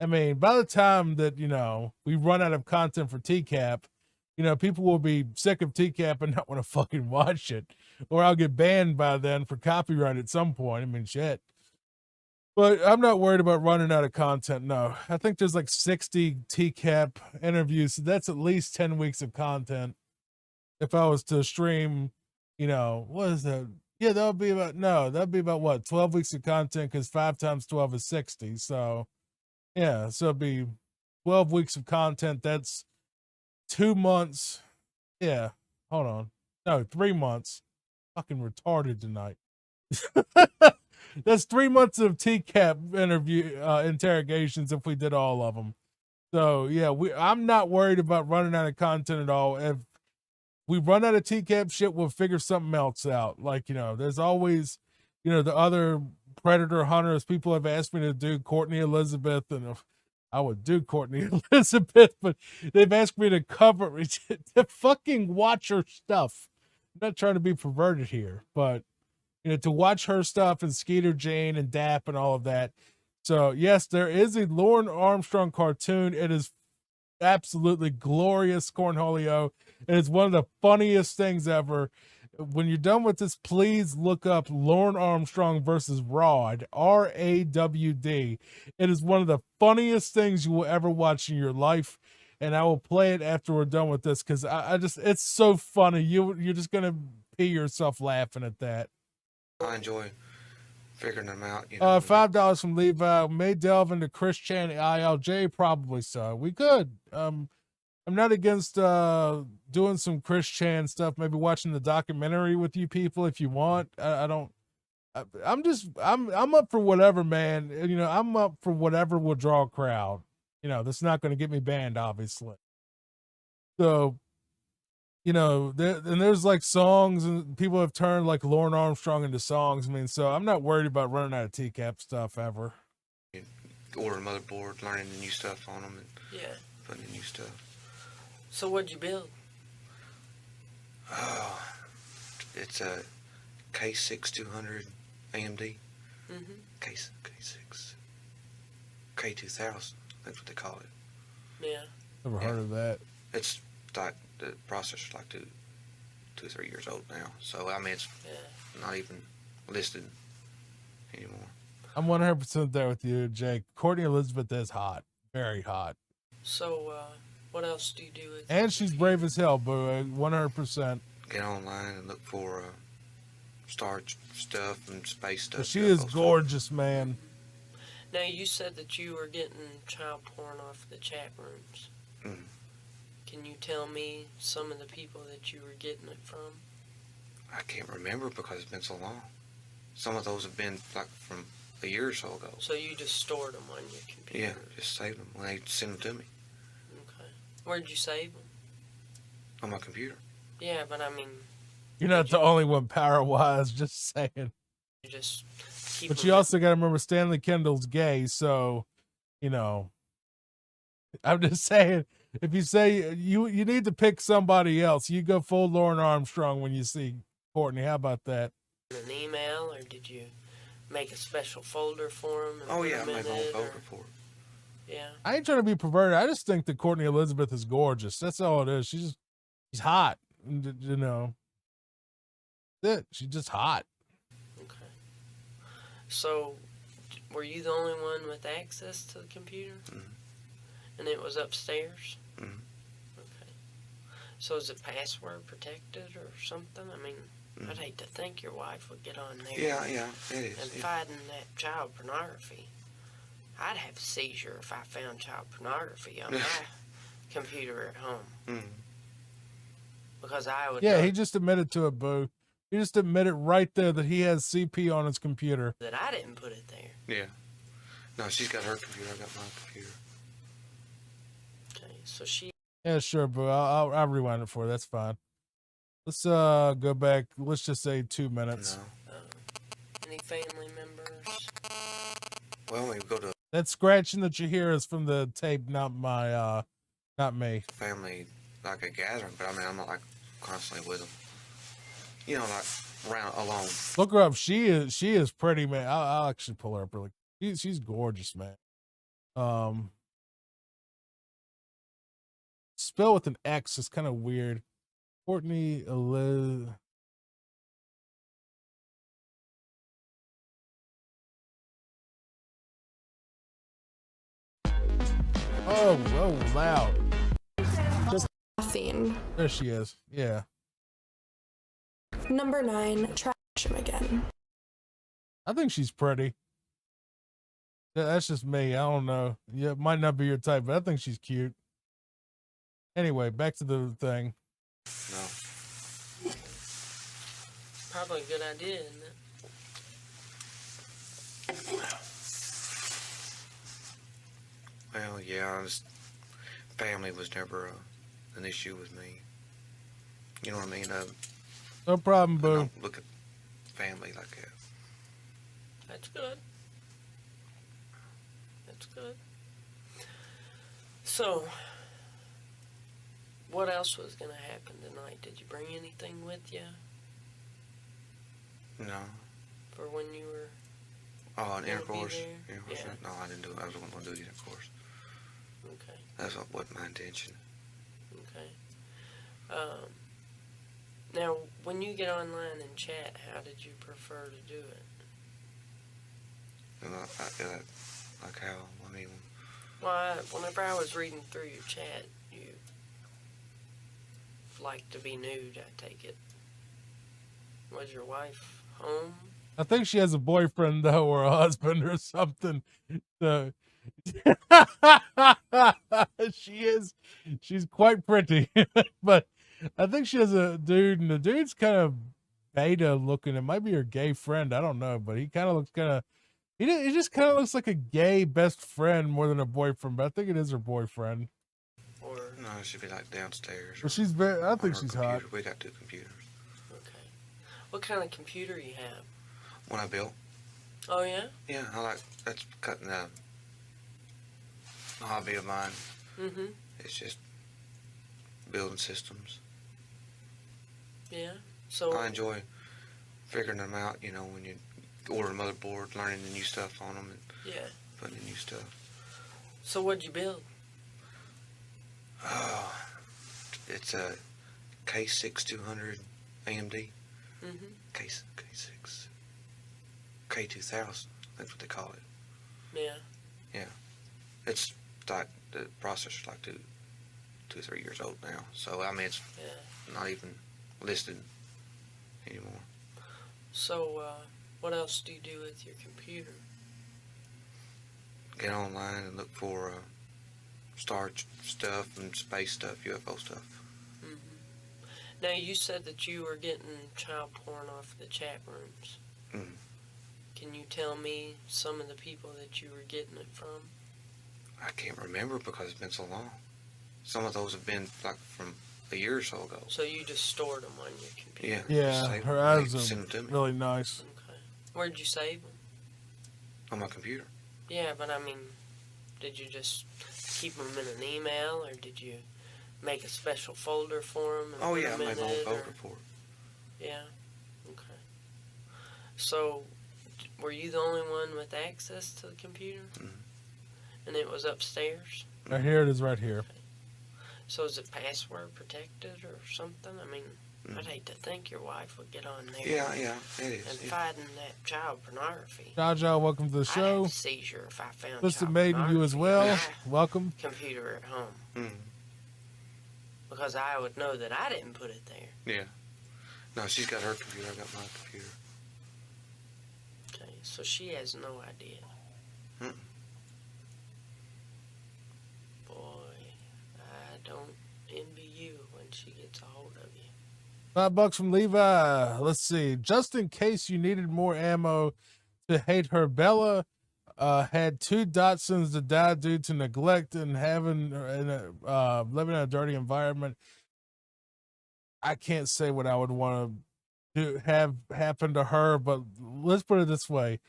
I mean, by the time that, you know, we run out of content for TCAP, you know, people will be sick of TCAP and not want to fucking watch it. Or I'll get banned by then for copyright at some point. I mean, shit. But I'm not worried about running out of content, no. I think there's like 60 TCAP interviews, so that's at least 10 weeks of content. If I was to stream, you know, what is that? Yeah, that'd be about what, 12 weeks of content, because 5 times 12 is 60. So, yeah, so it'd be 12 weeks of content. That's 2 months. Yeah, hold on. No, 3 months. Fucking retarded tonight. That's 3 months of TCAP interrogations if we did all of them. So, yeah, I'm not worried about running out of content at all. If we run out of TCAP shit, we'll figure something else out. Like, you know, there's always, you know, the other predator hunters. People have asked me to do Courtney Elizabeth, and if I would do Courtney Elizabeth, but they've asked me to cover to fucking watch her stuff. I'm not trying to be perverted here, but, you know, to watch her stuff and Skeeter Jane and Dap and all of that. So, yes, there is a Lauren Armstrong cartoon. It is absolutely glorious, Cornholio. And it's one of the funniest things ever. When you're done with this, please look up Lauren Armstrong versus Rod, RAWD. It is one of the funniest things you will ever watch in your life. And I will play it after we're done with this, because I just, it's so funny. You're just going to pee yourself laughing at that. I enjoy figuring them out. You know, $5 from Levi. May delve into Chris Chan ILJ, probably so. We could. I'm not against doing some Chris Chan stuff. Maybe watching the documentary with you people if you want. I'm up for whatever, man. You know, I'm up for whatever will draw a crowd. You know, that's not going to get me banned, obviously. So, you know, there's like songs, and people have turned like Lauren Armstrong into songs. I mean, so I'm not worried about running out of TCAP stuff ever. order a motherboard, learning the new stuff on them, and putting in new stuff. So what'd you build? Oh, it's a K6200 AMD. Mm-hmm. K6, K2000. That's what they call it. Yeah. Never heard of that. It's like the processor's like two or 3 years old now. So I mean, it's not even listed anymore. I'm 100% there with you, Jake. Courtney Elizabeth is hot, very hot. So what else do you do with? And she's brave as hell, boo. 100%. Get online and look for star stuff and space stuff. But she is gorgeous, man. Now, you said that you were getting child porn off the chat rooms. Mm. Can you tell me some of the people that you were getting it from? I can't remember because it's been so long. Some of those have been like from a year or so ago. So you just stored them on your computer? Yeah, just saved them when they sent them to me. Okay. Where'd you save them? On my computer. Yeah, but I mean... You're not the only one power-wise, just saying. You just keep But them you also got to remember Stanley Kendall's gay, so, you know, I'm just saying, if you say you need to pick somebody else, you go full Lauren Armstrong when you see Courtney. How about that? in an email, or did you make a special folder for them? Oh yeah, I made my own folder for it. Yeah. I ain't trying to be perverted. I just think that Courtney Elizabeth is gorgeous. That's all it is. She's hot, you know. That's it. She's just hot. Okay. So, were you the only one with access to the computer? Mm-hmm. And it was upstairs? Mm-hmm. Okay. So is it password protected or something? I mean, I'd hate to think your wife would get on there. Yeah, it is. And finding that child pornography. I'd have a seizure if I found child pornography on my computer at home. Mm-hmm. Because I would. Yeah, he just admitted to it, boo. He just admitted right there that he has CP on his computer. That I didn't put it there. Yeah. No, she's got her computer. I got my computer. Okay, so she. Yeah, sure, boo. I'll rewind it for you. That's fine. Let's go back. Let's just say 2 minutes. No. Any family members? Well, we go to That scratching that you hear is from the tape, not not me. family, like a gathering, but I mean, I'm not like constantly with them. You know, like around alone. Look her up. She is pretty, man. I'll actually pull her up really. She's gorgeous, man. Spell with an X is kind of weird. Courtney Eliz. Oh, loud. Laughing. There she is. Yeah. Number 9, trash him again. I think she's pretty. That's just me. I don't know. Yeah, it might not be your type, but I think she's cute. Anyway, back to the thing. No. Probably a good idea, isn't it? Well, yeah, family was never an issue with me. You know what I mean? No problem, I boo. don't look at family like that. That's good. That's good. So, what else was going to happen tonight? Did you bring anything with you No. for when you were... Oh, an Gonna be intercourse? there? Intercourse? Yeah. No, I didn't do it. I wasn't going to do the intercourse. Okay, That's what wasn't my intention. okay. Now, when you get online and chat, how did you prefer to do it? And like how? I mean, Well, whenever I was reading through your chat, you like to be nude, I take it. Was your wife home? I think she has a boyfriend though, or a husband or something. So she's quite pretty, but I think she has a dude, and the dude's kind of beta looking. It might be her gay friend. I don't know, but he kind of looks kind of. He just kind of looks like a gay best friend more than a boyfriend. But I think it is her boyfriend. Or, no, it should be like downstairs. But she's very. I on think her she's computer. hot. We got 2 computers. okay. What kind of computer you have? When I built, Oh, yeah? yeah, that's cutting a hobby of mine. Mm-hmm. It's just building systems. Yeah. So, I enjoy figuring them out, you know, when you order a motherboard, learning the new stuff on them, and yeah. putting the new stuff. So what'd you build? It's a K6200 AMD. Mm-hmm. K6. K2000. That's what they call it. Yeah. It's like the processor's like two or 3 years old now. So I mean, it's Yeah. not even listed anymore. So, what else do you do with your computer? Get online and look for star stuff and space stuff, UFO stuff. Mm-hmm. Now, you said that you were getting child porn off the chat rooms. Mm. Can you tell me some of the people that you were getting it from? I can't remember because it's been so long. Some of those have been like from a year or so ago. So you just stored them on your computer? Yeah. Yeah, Save her them. eyes They are send them to me really nice. Okay. Where'd you save them? on my computer. Yeah, but I mean, did you just keep them in an email, or did you make a special folder for them? Oh yeah, I made my own folder for it. Yeah. Okay. So, were you the only one with access to the computer? Mhm. And it was upstairs? Right here it is, right here. So is it password protected or something? I mean, I'd hate to think your wife would get on there Yeah, it is. and Yeah. fighting that child pornography. Jaja, welcome to the I'd have show. a seizure if I found Mr. child Maiden, you as pornography well. on my Welcome. computer at home, Mm. because I would know that I didn't put it there. Yeah. No, she's got her computer. I got my computer. Okay, so she has no idea. Mm. Boy, I don't envy you when she gets a hold of you. $5 from Levi. Let's see. Just in case you needed more ammo to hate her, Bella had 2 Datsuns that died due to neglect and living in a dirty environment. I can't say what I would want to have happen to her, but let's put it this way.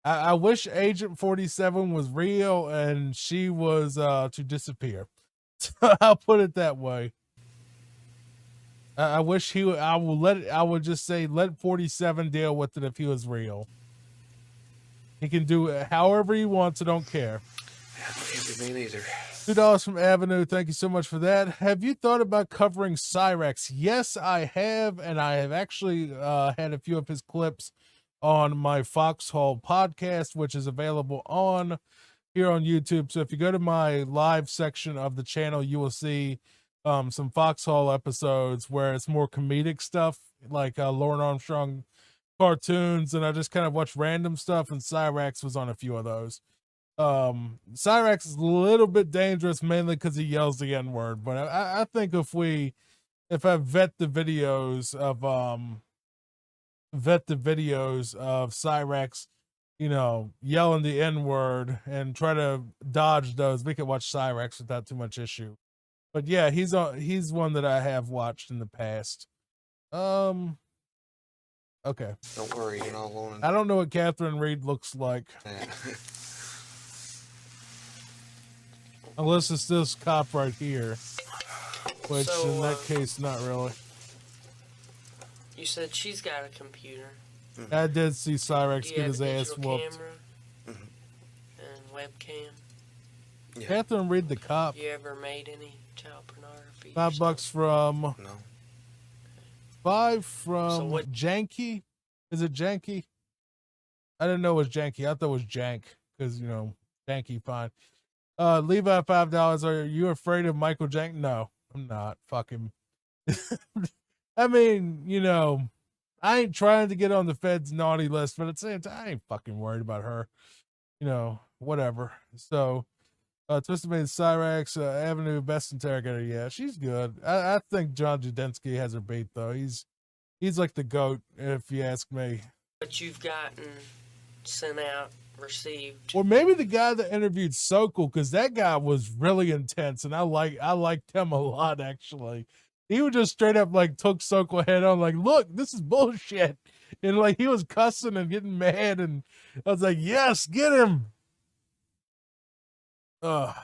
I wish Agent 47 was real and she was to disappear. I'll put it that way. I wish he would. I would just say let 47 deal with it if he was real. He can do it however he wants. I don't care. Yeah, can't be me neither. $2 from Avenue. Thank you so much for that. Have you thought about covering Cyrex? Yes, I have, and I have actually had a few of his clips on my Foxhole podcast, which is available on here on YouTube. So if you go to my live section of the channel, you will see some Foxhole episodes where it's more comedic stuff, like Lauren Armstrong cartoons, and I just kind of watch random stuff, and Cyrex was on a few of those. Cyrex is a little bit dangerous, mainly because he yells the N-word, but I think if I vet the videos of Cyrex, you know, yelling the N-word and try to dodge those, we could watch Cyrex without too much issue. But yeah, he's one that I have watched in the past. Okay. Don't worry, you're not alone. I don't know what Catherine Reed looks like. Yeah. Unless it's this cop right here. Which, So, in that case, not really. You said she's got a computer. I did see Cyrex Do you get have his a ass digital whooped. camera and webcam? Yeah. Catherine Reed, the cop. You ever made any child pornography? $5 from No. 5 from So what- Janky. Is it Janky? I didn't know it was Janky. I thought it was Jank because you know Janky fine. Levi $5. Are you afraid of Michael Jank? No, I'm not. Fuck him. I mean, you know, I ain't trying to get on the Fed's naughty list, but at the same time, I ain't fucking worried about her. You know, whatever. So, Twisted Made Cyrex, Avenue, Best Interrogator. Yeah, she's good. I think John Judensky has her beat though. He's like the GOAT, if you ask me. What you've gotten sent out, received. Or maybe the guy that interviewed Sokol, because that guy was really intense, and I liked him a lot actually. He would just straight up like took Sokol head on, like, look, this is bullshit, and like he was cussing and getting mad, and I was like, yes, get him. Gotten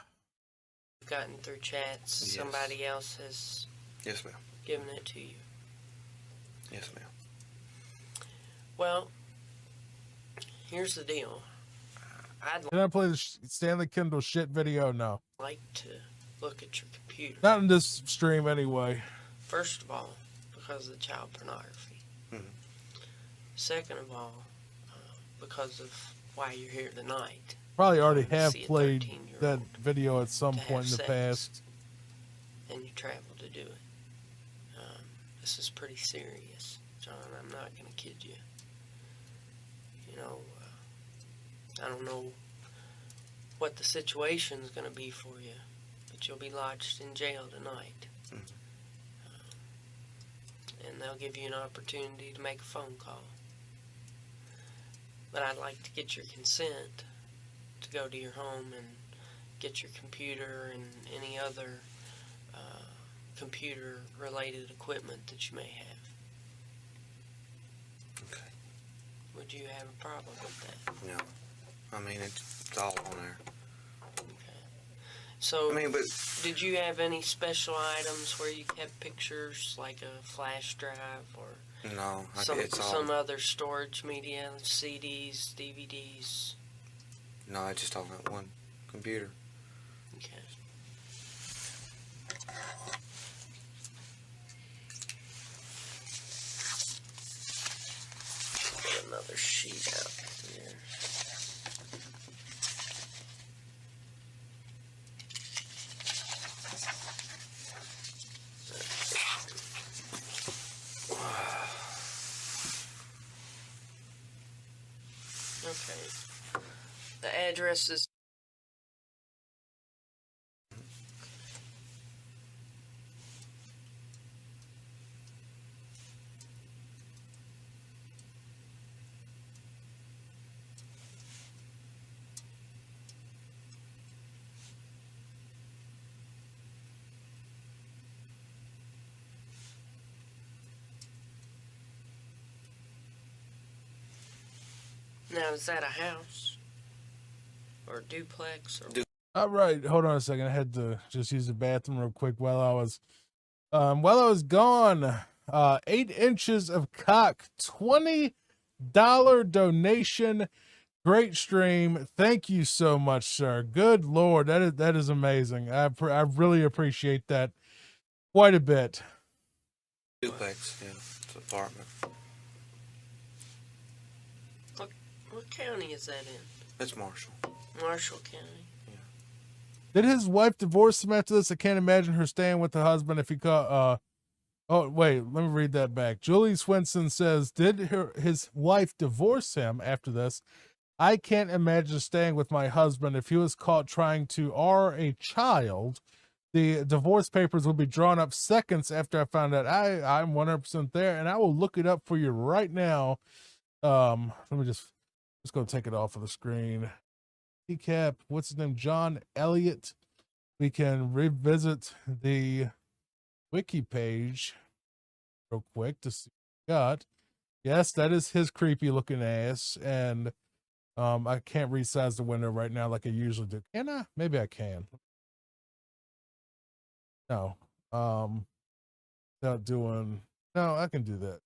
through chats. Yes. Somebody else has Yes, ma'am. given it to you. Yes, ma'am. Well, here's the deal. I'd Can I play the Stanley Kindle shit video? No, like to look at your computer. not in this stream anyway. First of all, because of the child pornography. Mhm. Second of all, because of why you're here tonight. Probably already To have see a played 13-year-old that video at some to point in have the sex. past. And you travel to do it. This is pretty serious, John. I'm not going to kid you. You know, I don't know what the situation's going to be for you, but you'll be lodged in jail tonight. And they'll give you an opportunity to make a phone call. But I'd like to get your consent to go to your home and get your computer and any other computer-related equipment that you may have. Okay. Would you have a problem with that? No. I mean, it's all on there. Okay. So, I mean, but did you have any special items where you kept pictures, like a flash drive or no, it's all. some other storage media, CDs, DVDs? No, it's just on that one computer. Okay. Get another sheet out here. Okay. The address is Now, is that a house? Or a duplex? Or... All right, hold on a second. I had to just use the bathroom real quick while I was gone. 8 inches of cock, $20 donation. Great stream. Thank you so much, sir. Good Lord, that is amazing. I really appreciate that quite a bit. Duplex, yeah, it's an apartment. What county is that in? It's Marshall. Marshall County. Did his wife divorce him after this? I can't imagine her staying with the husband if he caught. Oh wait, let me read that back. Julie Swinson says, "Did his wife divorce him after this? I can't imagine staying with my husband if he was caught trying to R a child. The divorce papers will be drawn up seconds after I found out. I'm 100% there, and I will look it up for you right now. Let me just go take it off of the screen. TCAP, what's his name? John Elliot. We can revisit the wiki page real quick to see what we got. Yes, that is his creepy looking ass, and I can't resize the window right now like I usually do. Can I? Maybe I can. No. Without doing. No, I can do that.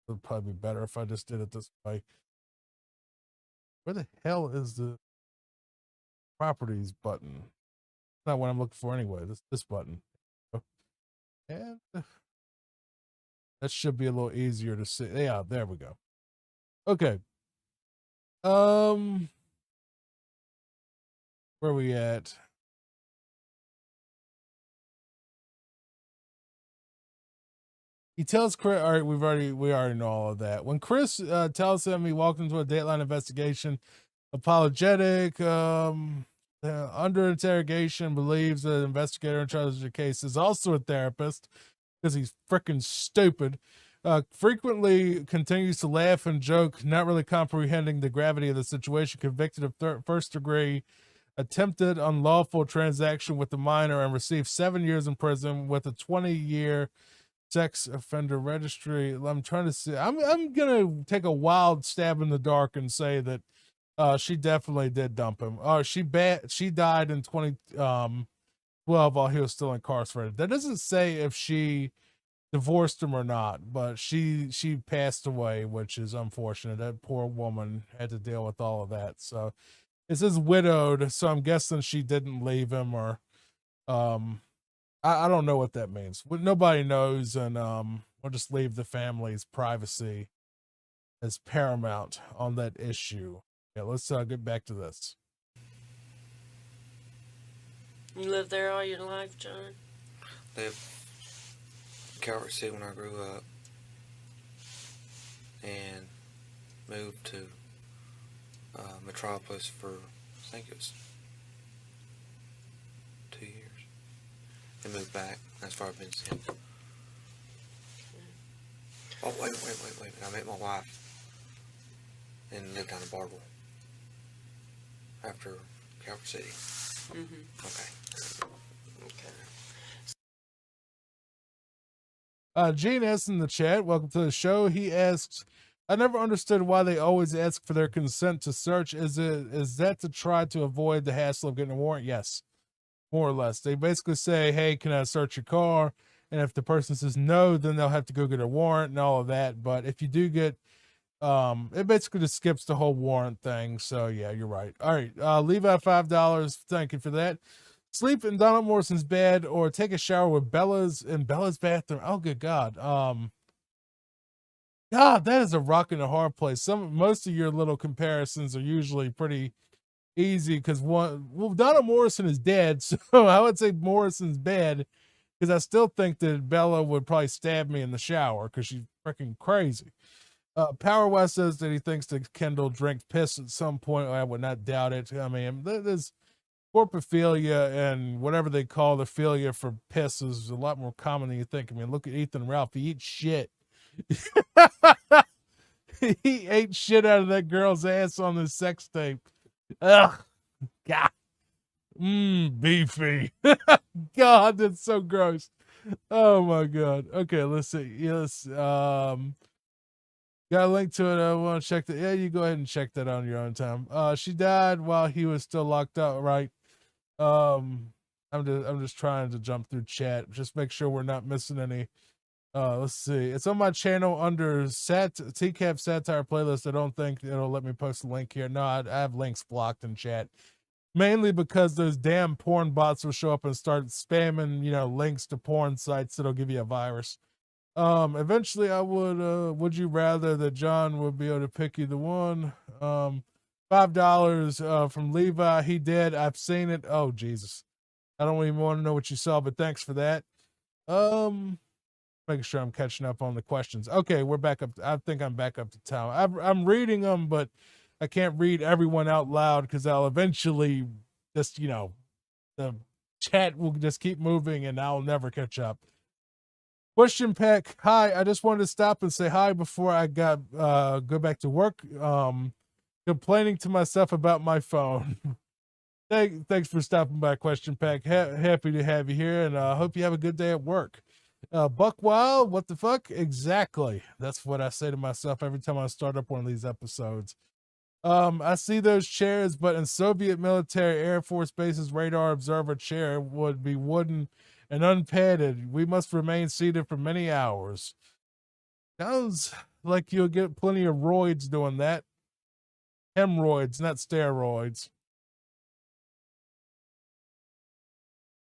It'll probably be better if I just did it this way. Where the hell is the properties button? Not what I'm looking for anyway. This button. And that should be a little easier to see. Yeah, there we go. Okay. Where are we at? He tells Chris, all right, we already know all of that. When Chris tells him he walked into a Dateline investigation, apologetic, under interrogation, believes the investigator in charge of the case is also a therapist because he's freaking stupid. Frequently continues to laugh and joke, not really comprehending the gravity of the situation. Convicted of first degree attempted unlawful transaction with a minor and received 7 years in prison with a 20-year sex offender registry. I'm trying to see. I'm gonna take a wild stab in the dark and say that she definitely did dump him. She died in 2012 while he was still incarcerated. That doesn't say if she divorced him or not, but she passed away, which is unfortunate. That poor woman had to deal with all of that. So it says widowed, so I'm guessing she didn't leave him, or I don't know what that means. Nobody knows, and we'll just leave the family's privacy as paramount on that issue. Yeah, let's get back to this. You lived there all your life, John? Lived in Calvert City when I grew up, and moved to Metropolis for, I think it was 2 years. And moved back. That's far I've been since. Oh, wait. I met my wife and lived down in Bartle after Calvert City. Okay. Gene S in the chat, welcome to the show. He asks, I never understood why they always ask for their consent to search. Is that to try to avoid the hassle of getting a warrant? Yes. More or less. They basically say, hey, can I search your car? And if the person says no, then they'll have to go get a warrant and all of that. But if you do get, it basically just skips the whole warrant thing. So yeah, you're right. All right. Levi, $5. Thank you for that. Sleep in Donald Morrison's bed or take a shower with Bella's bathroom. Oh, good God. God, that is a rock and a hard place. Most of your little comparisons are usually pretty easy because Donald Morrison is dead, so I would say Morrison's bed because I still think that Bella would probably stab me in the shower because she's freaking crazy. Power West says that he thinks that Kendall drank piss at some point. I would not doubt it. I mean, there's corpophilia and whatever they call the philia for piss is a lot more common than you think. I mean, look at Ethan Ralph. He eats shit. He ate shit out of that girl's ass on the sex tape. Ugh, God, beefy. God, that's so gross. Oh my God. Okay, let's see. Yes, Got a link to it. I want to check that. Yeah, you go ahead and check that on your own time. She died while he was still locked up, right? I'm just trying to jump through chat. Just make sure we're not missing any. Let's see. It's on my channel under TCAP satire playlist. I don't think it'll let me post a link here. No, I have links blocked in chat. Mainly because those damn porn bots will show up and start spamming, links to porn sites that'll give you a virus. Eventually I would you rather that John would be able to pick either one? $5 from Levi. He did. I've seen it. Oh Jesus. I don't even want to know what you saw, but thanks for that. Making sure I'm catching up on the questions. Okay, we're back up. I think I'm back up to town. I'm reading them, but I can't read everyone out loud because I'll eventually just, the chat will just keep moving and I'll never catch up. Question Pack, hi. I just wanted to stop and say hi before I go back to work. Complaining to myself about my phone. Thanks for stopping by, Question Pack. Happy to have you here, and I hope you have a good day at work. Buck Wild, what the fuck? Exactly. That's what I say to myself every time I start up one of these episodes. I see those chairs, but in Soviet military Air Force bases, radar observer chair would be wooden and unpadded. We must remain seated for many hours. Sounds like you'll get plenty of roids doing that. Hemorrhoids, not steroids.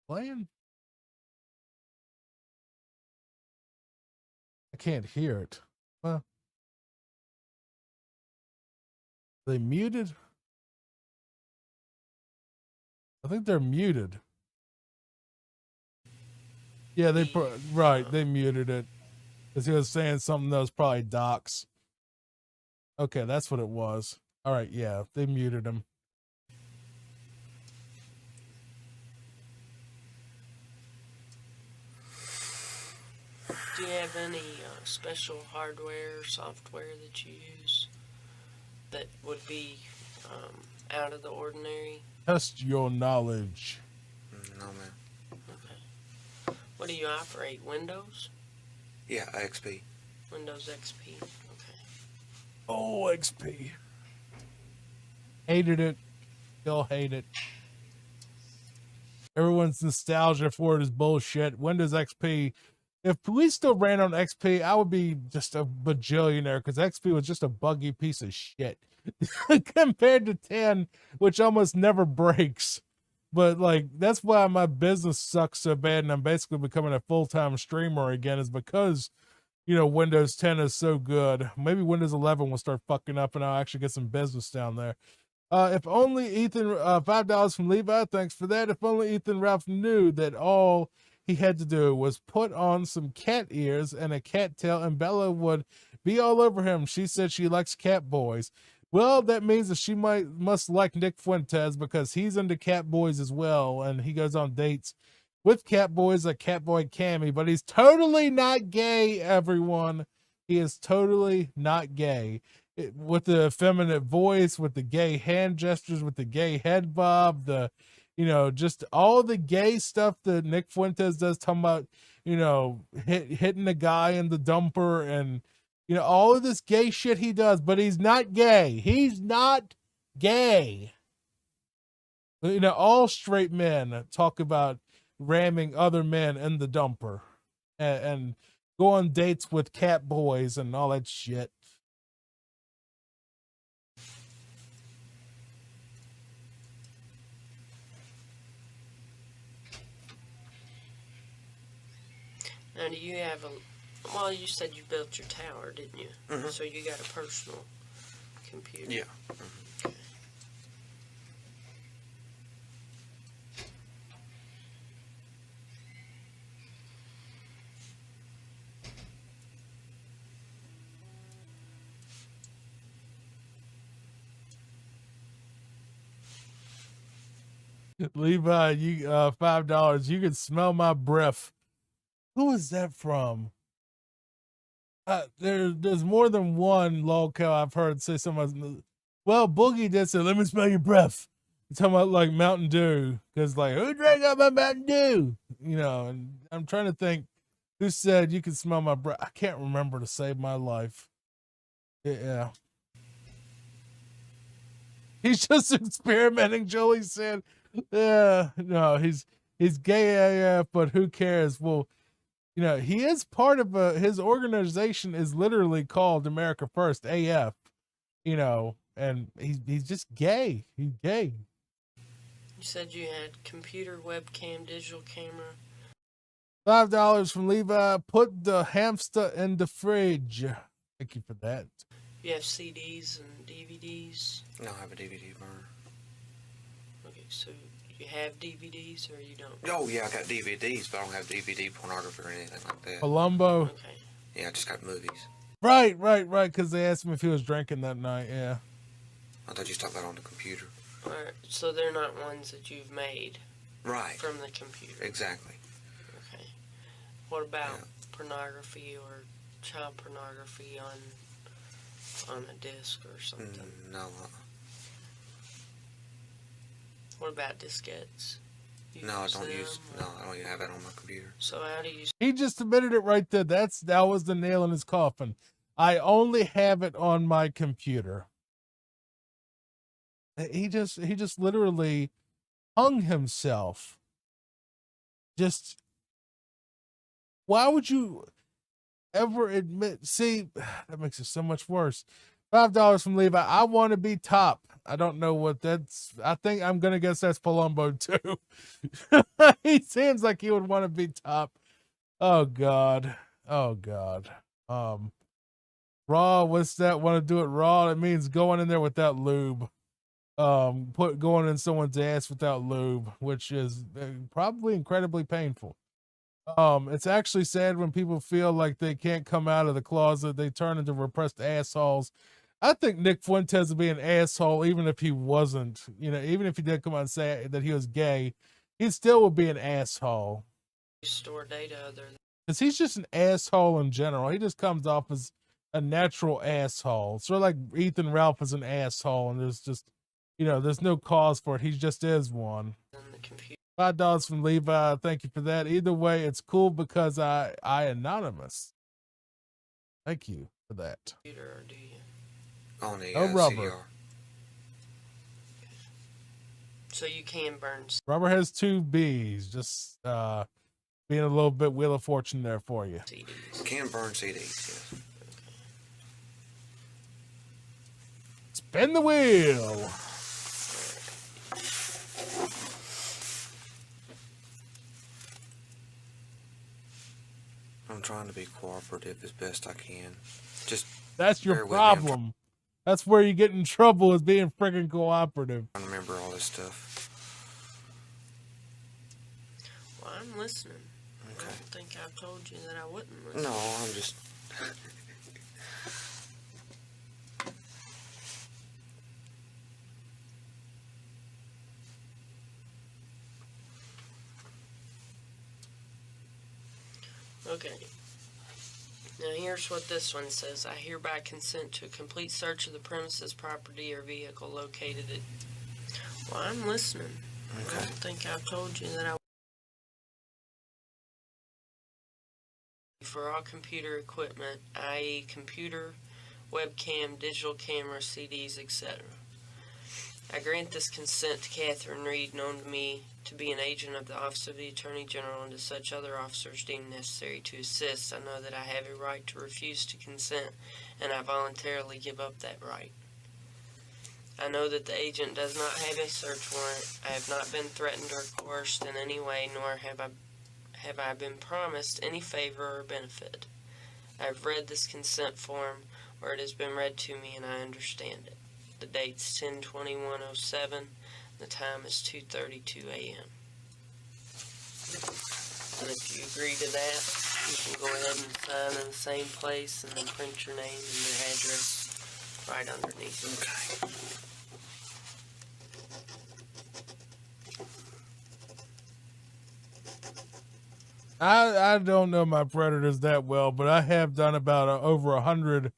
Playing? I can't hear it. Well, they muted? I think they're muted. Yeah, they muted it because he was saying something that was probably docs. Okay, that's what it was. All right, yeah, they muted him. Do you have any special hardware or software that you use that would be out of the ordinary? Test your knowledge. No, man. Okay. What do you operate? Windows? Yeah, XP. Windows XP. Okay. Oh, XP. Hated it. Still hate it. Everyone's nostalgia for it is bullshit. Windows XP. If we still ran on XP, I would be just a bajillionaire because XP was just a buggy piece of shit compared to 10, which almost never breaks. But like, that's why my business sucks so bad and I'm basically becoming a full-time streamer again, is because, Windows 10 is so good. Maybe Windows 11 will start fucking up and I'll actually get some business down there. If only Ethan, $5 from Levi, thanks for that. If only Ethan Ralph knew that all he had to do was put on some cat ears and a cat tail and Bella would be all over him. She said she likes cat boys. Well, that means that she must like Nick Fuentes because he's into cat boys as well, and he goes on dates with cat boys like Catboy Cammy, but he's totally not gay, everyone. He is totally not gay. With the effeminate voice, with the gay hand gestures, with the gay head bob, just all the gay stuff that Nick Fuentes does, talking about, hitting the guy in the dumper and, all of this gay shit he does, but he's not gay. He's not gay. All straight men talk about ramming other men in the dumper and go on dates with cat boys and all that shit. Now, do you have well, you said you built your tower, didn't you? Mm-hmm. So you got a personal computer. Yeah. Okay. Levi, you $5. You can smell my breath. Who is that from? There's more than one lolcow I've heard say something. Well, Boogie did say, "Let me smell your breath." You're talking about like Mountain Dew, because like, who drank up my Mountain Dew? And I'm trying to think who said you can smell my breath. I can't remember to save my life. Yeah. He's just experimenting, Jolie said. Yeah, no, he's gay AF, but who cares? Well, you know, he is part of his organization is literally called America First AF, you know, and he's just gay. He's gay. You said you had computer, webcam, digital camera. $5 from Levi. Put the hamster in the fridge. Thank you for that. You have CDs and DVDs. No, I have a DVD burner. Okay, so you have DVDs or you don't? Oh, yeah, I got DVDs, but I don't have DVD pornography or anything like that. Columbo. Okay. Yeah, I just got movies. Right. Because they asked him if he was drinking that night. Yeah. I thought you talked about on the computer. Alright, so they're not ones that you've made Right. from the computer. Exactly. Okay. What about Yeah. pornography or child pornography on a disc or something? No. What about diskettes? You No, I use don't them, use. or- No, I don't even have that on my computer. So how do you? He just admitted it right there. That was the nail in his coffin. I only have it on my computer. He just literally hung himself. Just why would you ever admit? See, that makes it so much worse. $5 from Levi. I want to be top. I don't know what that's. I think I'm gonna guess that's Palumbo too. He seems like he would want to be top. Oh God. Raw. What's that? Want to do it raw? It means going in there without lube. Going in someone's ass without lube, which is probably incredibly painful. It's actually sad when people feel like they can't come out of the closet. They turn into repressed assholes. I think Nick Fuentes would be an asshole even if he wasn't. You know, even if he did come out and say that he was gay, he still would be an asshole. Store data other than Because he's just an asshole in general. He just comes off as a natural asshole. Sort of like Ethan Ralph is an asshole, and there's just, you know, there's no cause for it. He just is one. the computer. $5 from Levi. Thank you for that. Either way, it's cool because I anonymous. Thank you for that. Or do you? On the No rubber. CDR. So you can burn. Rubber has 2 B's. Just being a little bit Wheel of Fortune there for you. CDs. Can burn CDs, yes. Spin the wheel. I'm trying to be cooperative as best I can. Just That's your bear with me. I'm problem. That's where you get in trouble, is being freaking cooperative. trying to remember all this stuff. Well, I'm listening. I Okay. don't think I told you that I wouldn't listen. No, I'm just. Okay. Now here's what this one says. I hereby consent to a complete search of the premises, property, or vehicle located at... Well, I'm listening. I Okay. don't think I've told you that I... For all computer equipment, i.e. computer, webcam, digital camera, CDs, etc. I grant this consent to Catherine Reed, known to me to be an agent of the Office of the Attorney General, and to such other officers deemed necessary to assist. I know that I have a right to refuse to consent, and I voluntarily give up that right. I know that the agent does not have a search warrant. I have not been threatened or coerced in any way, nor have I been promised any favor or benefit. I have read this consent form, or it has been read to me, and I understand it. The date's 10/21/07. The time is 2:32 a.m. And if you agree to that, you can go ahead and sign in the same place and then print your name and your address right underneath. Okay. I don't know my predators that well, but I have done about over 100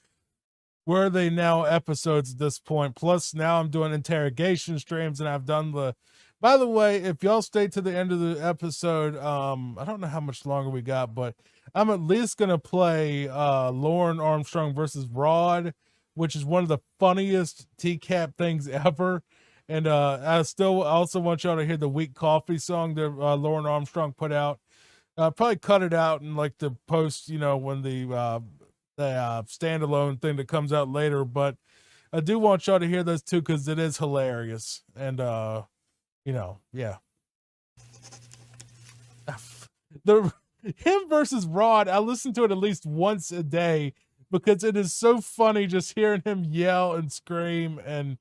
were they now episodes at this point. Plus now I'm doing interrogation streams, and I've done the, by the way, if y'all stay to the end of the episode, I don't know how much longer we got, but I'm at least going to play Lauren Armstrong versus Rod, which is one of the funniest TCAP things ever. And I still also want y'all to hear the Weak Coffee song that Lauren Armstrong put out. Probably cut it out in like the post, when the standalone thing that comes out later. But I do want y'all to hear those too, because it is hilarious. And yeah. Him versus Rod, I listen to it at least once a day because it is so funny just hearing him yell and scream and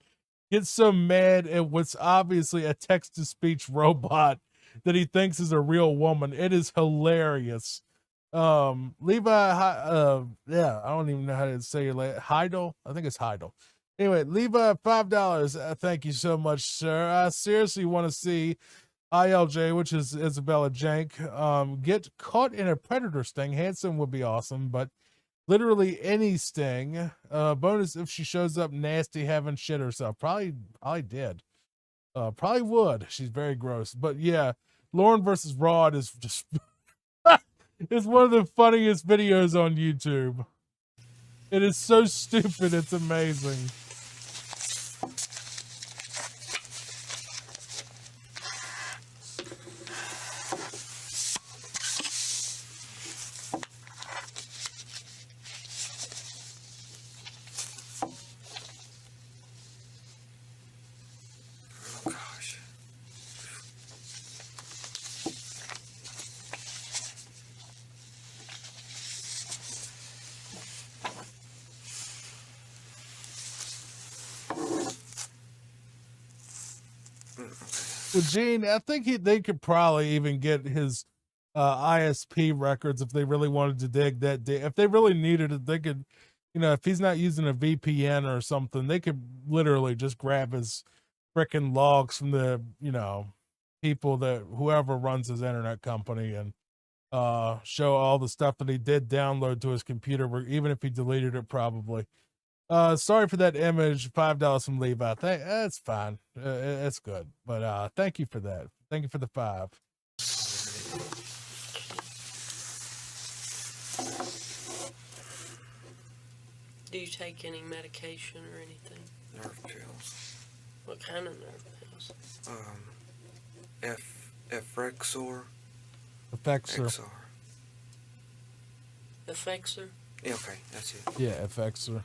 get so mad at what's obviously a text-to-speech robot that he thinks is a real woman. It is hilarious. Levi, I don't even know how to say it. Heidel, I think it's Heidel. Anyway, Levi, $5. Thank you so much, sir. I seriously want to see ILJ, which is Isabella Jank, get caught in a predator sting. Handsome would be awesome, but literally any sting. Bonus if she shows up nasty, having shit herself. Probably did. Probably would. She's very gross. But yeah, Lauren versus Rod is just it's one of the funniest videos on YouTube. It is so stupid, it's amazing. Well, Gene, I think they could probably even get his ISP records if they really wanted to dig that deep. If they really needed it, they could, if he's not using a VPN or something, they could literally just grab his freaking logs from the, people that whoever runs his internet company and show all the stuff that he did download to his computer, even if he deleted it, probably. Sorry for that image. $5 from Levi. That's fine. It's good. But thank you for that. Thank you for the 5. Do you take any medication or anything? Nerve pills. What kind of nerve pills? Effexor. Effexor. Effexor? Yeah, okay, that's it. Yeah, Effexor.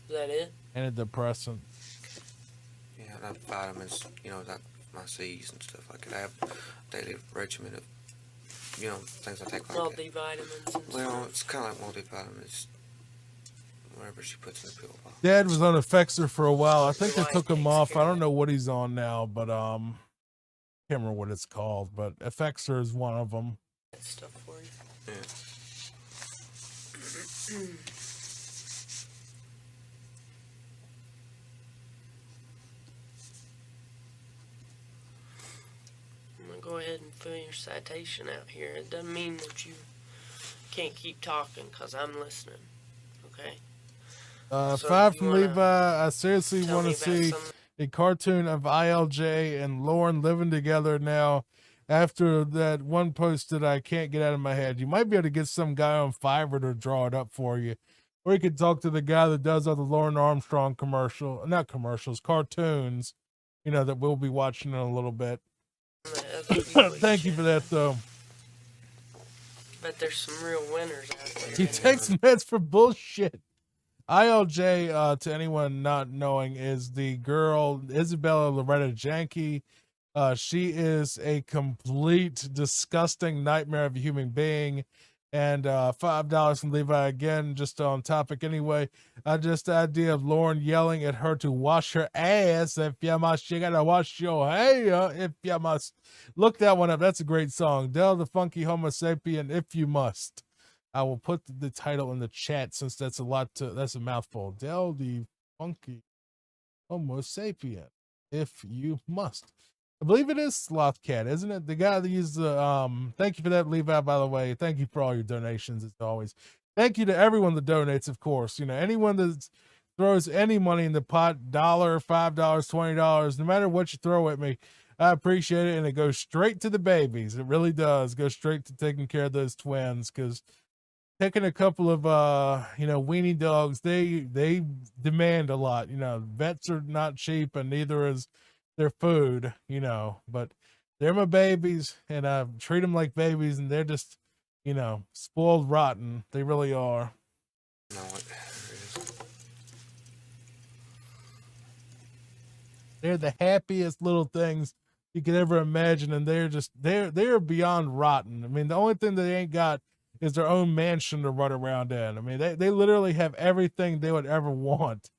Is that it? Antidepressant. Yeah, and I have vitamins, like my C's and stuff like that. I have a daily regimen of, things I take like multivitamins and well, stuff. it's kind of like multivitamins. Whatever she puts in the pill box. Dad was on Effexor for a while. I think they Your took wife him takes off. care I of don't it. know what he's on now, but can't remember what it's called. But Effexor is one of them. That stuff for you. Yeah. I'm going to go ahead and fill your citation out here. It doesn't mean that you can't keep talking because I'm listening. Okay? So 5 if you from wanna Levi. I seriously tell want me to about see some- a cartoon of ILJ and Lauren living together now after that one post that I can't get out of my head. You might be able to get some guy on Fiverr to draw it up for you. Or you could talk to the guy that does all the Lauren Armstrong cartoons, that we'll be watching in a little bit. Thank you for that, though. But there's some real winners out there. He takes meds for bullshit. ILJ, to anyone not knowing, is the girl Isabella Loretta Janke. She is a complete disgusting nightmare of a human being. And $5 from Levi again, just on topic anyway. Just the idea of Lauren yelling at her to wash her ass. If you must, you gotta wash your hair. If you must, look that one up. That's a great song. Del the Funky Homo Sapien. If you must, I will put the title in the chat since that's a mouthful. Del the Funky Homo Sapien. If you must. I believe it is Sloth Cat, isn't it? The guy that used the thank you for that, Levi, by the way. Thank you for all your donations as always. Thank you to everyone that donates, of course. Anyone that throws any money in the pot, $1, $5, $20, no matter what you throw at me, I appreciate it, and it goes straight to the babies. It really does go straight to taking care of those twins, because taking a couple of weenie dogs, they demand a lot. Vets are not cheap, and neither is their food. But they're my babies, and I treat them like babies, and they're just spoiled rotten. They really are. No, it is. They're the happiest little things you could ever imagine, and they're beyond rotten. I mean, the only thing that they ain't got is their own mansion to run around in. I mean, they literally have everything they would ever want.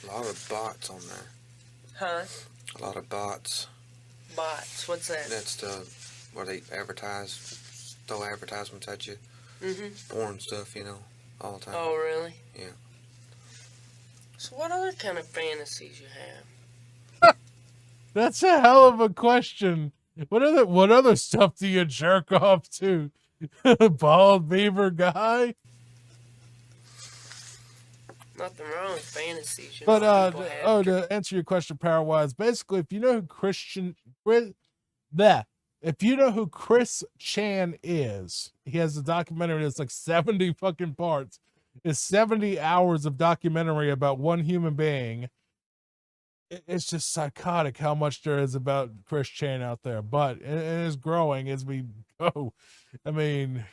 A lot of bots on there. Huh? A lot of bots. Bots. What's that? That's where they throw advertisements at you. Mm-hmm. Porn stuff, all the time. Oh, really? Yeah. So what other kind of fantasies you have? That's a hell of a question. What other stuff do you jerk off to? Bald beaver guy? Nothing wrong with fantasies. But people have. to answer your question power wise, basically if you know who Chris Chan is, he has a documentary that's like 70 fucking parts. It's 70 hours of documentary about one human being. It's just psychotic how much there is about Chris Chan out there, but it is growing as we go. I mean,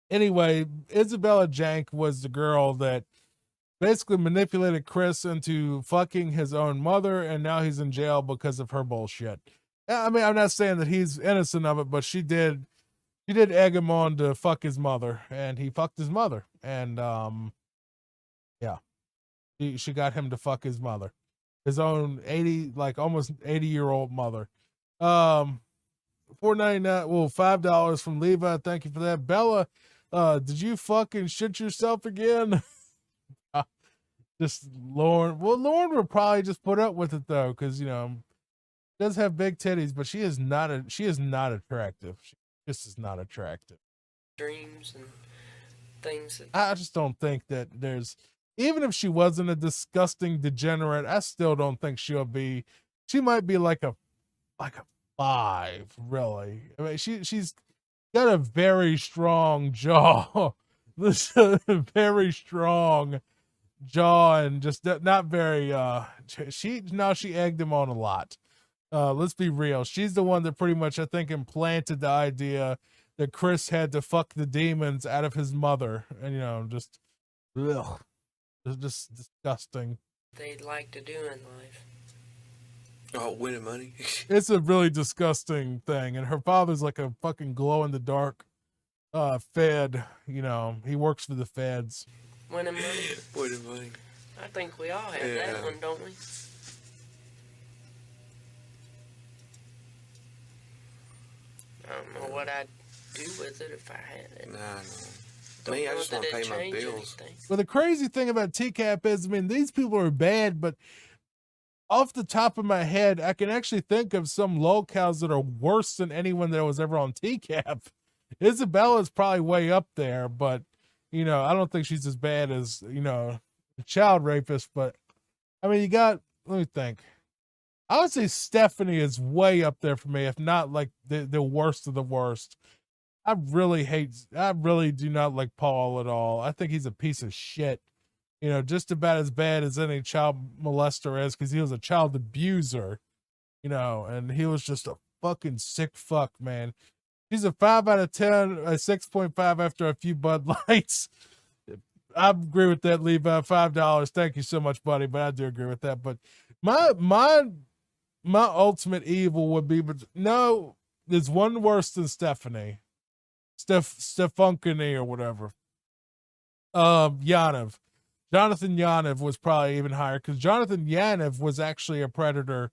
anyway, Isabella Jank was the girl that basically manipulated Chris into fucking his own mother, and now he's in jail because of her bullshit. I mean, I'm not saying that he's innocent of it, but she did egg him on to fuck his mother, and he fucked his mother, and yeah, she got him to fuck his mother, his own almost 80-year-old mother. $4.99, well, $5 from Levi. Thank you for that. Bella, did you fucking shit yourself again? Just Lauren. Well, Lauren would probably just put up with it though, because does have big titties, but she is not attractive. She just is not attractive. Dreams and things. That... I just don't think that there's, even if she wasn't a disgusting degenerate, I still don't think she might be like a 5, really. I mean, she's got a very strong jaw. This very strong jaw, and just not very she egged him on a lot. Let's be real. She's the one that pretty much, I think, implanted the idea that Chris had to fuck the demons out of his mother, and just disgusting. They'd like to do in life. Oh, winning money. It's a really disgusting thing, and her father's like a fucking glow in the dark fed. He works for the feds. Winning money. Winning money. I think we all have that one, don't we? I don't know what I'd do with it if I had it. Nah. Me, I just want to pay my bills. Well, the crazy thing about TCAP is, I mean, these people are bad, but off the top of my head, I can actually think of some locals that are worse than anyone that was ever on TCAP. Isabella's probably way up there, but I don't think she's as bad as a child rapist. But I mean, let me think. I would say Stephanie is way up there for me, if not like the worst of the worst. I really do not like Paul at all. I think he's a piece of shit. Just about as bad as any child molester is, because he was a child abuser, and he was just a fucking sick fuck, man. He's a 5 out of 10, a 6.5 after a few Bud Lights. I agree with that, Levi. $5. Thank you so much, buddy. But I do agree with that. But my ultimate evil would be, but no, there's one worse than Stephanie. Stefankany or whatever. Yaniv. Jonathan Yaniv was probably even higher, because Jonathan Yaniv was actually a predator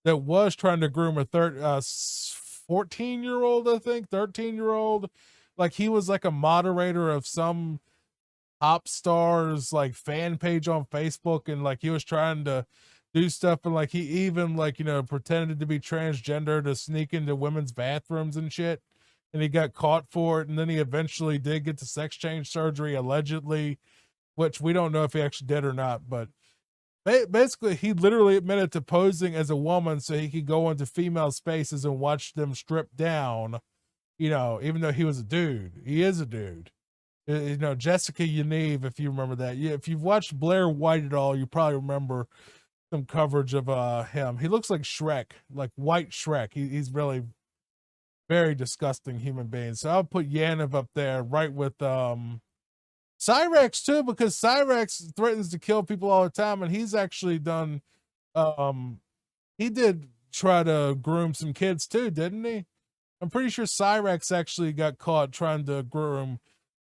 that was trying to groom a 14-year-old, I think, 13-year-old. Like, he was like a moderator of some pop stars like fan page on Facebook, and like he was trying to do stuff, and like he even pretended to be transgender to sneak into women's bathrooms and shit, and he got caught for it. And then he eventually did get the sex change surgery, allegedly, which we don't know if he actually did or not. But Basically, he literally admitted to posing as a woman so he could go into female spaces and watch them strip down, you know, even though he was a dude. He is a dude. You know, Jessica Yaniv, if you remember that. Yeah, if you've watched Blair White at all, you probably remember some coverage of him. He looks like Shrek, like white Shrek. He's really very disgusting human being. So I'll put Yaniv up there right with Cyrax too, because Cyrax threatens to kill people all the time, and he's actually done he did try to groom some kids too, didn't he? I'm pretty sure Cyrax actually got caught trying to groom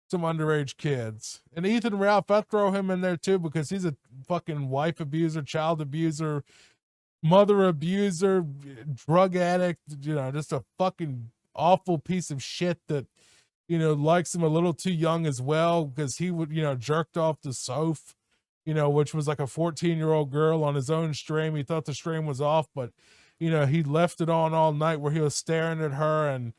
some underage kids. And Ethan Ralph, I throw him in there too because he's a fucking wife abuser, child abuser, mother abuser, drug addict, you know, just a fucking awful piece of shit that, you know, likes him a little too young as well because he would, you know, jerked off to Soph, you know, which was like a 14-year-old girl on his own stream. He thought the stream was off, but, you know, he left it on all night where he was staring at her and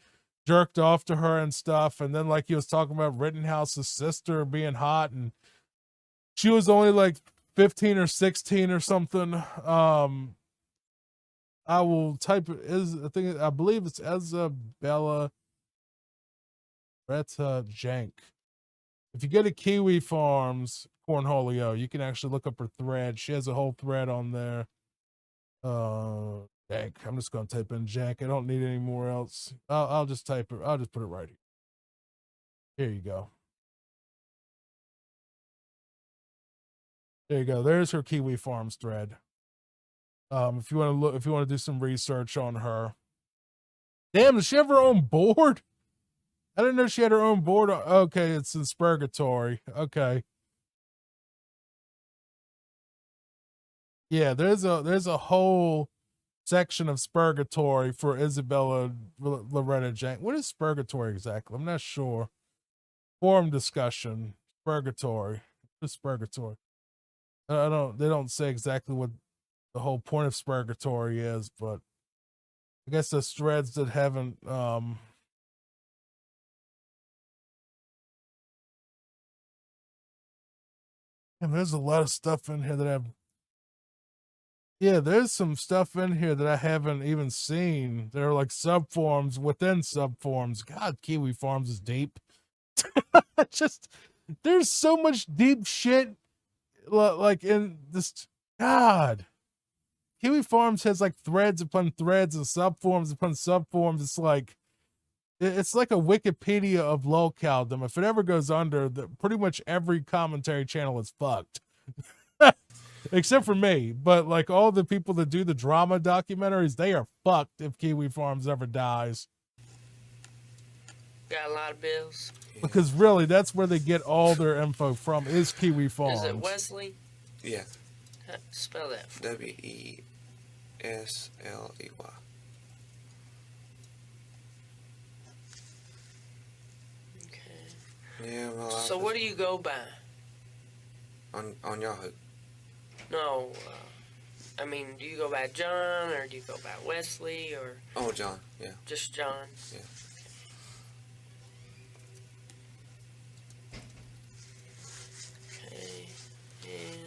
jerked off to her and stuff. And then like he was talking about Rittenhouse's sister being hot and she was only like 15 or 16 or something. I will type it. I believe it's Isabella Retta Jank. If you go to Kiwi Farms Cornholio, you can actually look up her thread. She has a whole thread on there. Jank. I'm just gonna type in Jank. I don't need any more else. I'll just type it. I'll just put it right here. Here you go. There you go. There's her Kiwi Farms thread. If you want to look, if you want to do some research on her. Damn, does she have her own board? I didn't know she had her own board. Okay, it's in Spurgatory. Okay. Yeah, there's a whole section of Spurgatory for Isabella Loretta Jank. What is Spurgatory exactly? I'm not sure. Forum discussion. Spurgatory. What's Spurgatory? They don't say exactly what the whole point of Spurgatory is, but I guess there's threads that haven't and there's a lot of stuff in here that I've there's some stuff in here that I haven't even seen. There are like subforms within subforms. God, Kiwi Farms is deep. Just there's so much deep shit like in this. God, Kiwi Farms has like threads upon threads and subforms upon subforms. It's like a Wikipedia of lolcaldom. If it ever goes under, pretty much every commentary channel is fucked. Except for me. But like all the people that do the drama documentaries, they are fucked if Kiwi Farms ever dies. Got a lot of bills. Because really, that's where they get all their info from, is Kiwi Farms. Is it Wesley? Yeah. Spell that for WESLEY. Okay. Yeah, well. So what do you go by? On Yahoo. No, I mean, do you go by John or do you go by Wesley or? Oh, John. Yeah. Just John. Yeah. Okay, and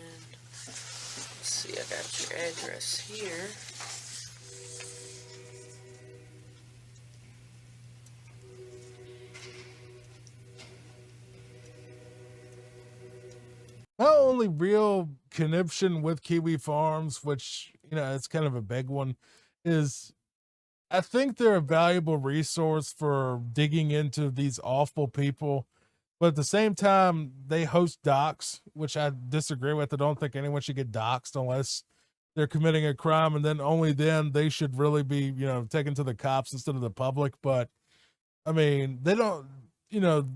let's see, I got your address here. My only real conniption with Kiwi Farms, which, you know, it's kind of a big one, is I think they're a valuable resource for digging into these awful people. But at the same time, they host docs, which I disagree with. I don't think anyone should get doxxed unless they're committing a crime. And then only then they should really be, you know, taken to the cops instead of the public. But I mean, they don't, you know,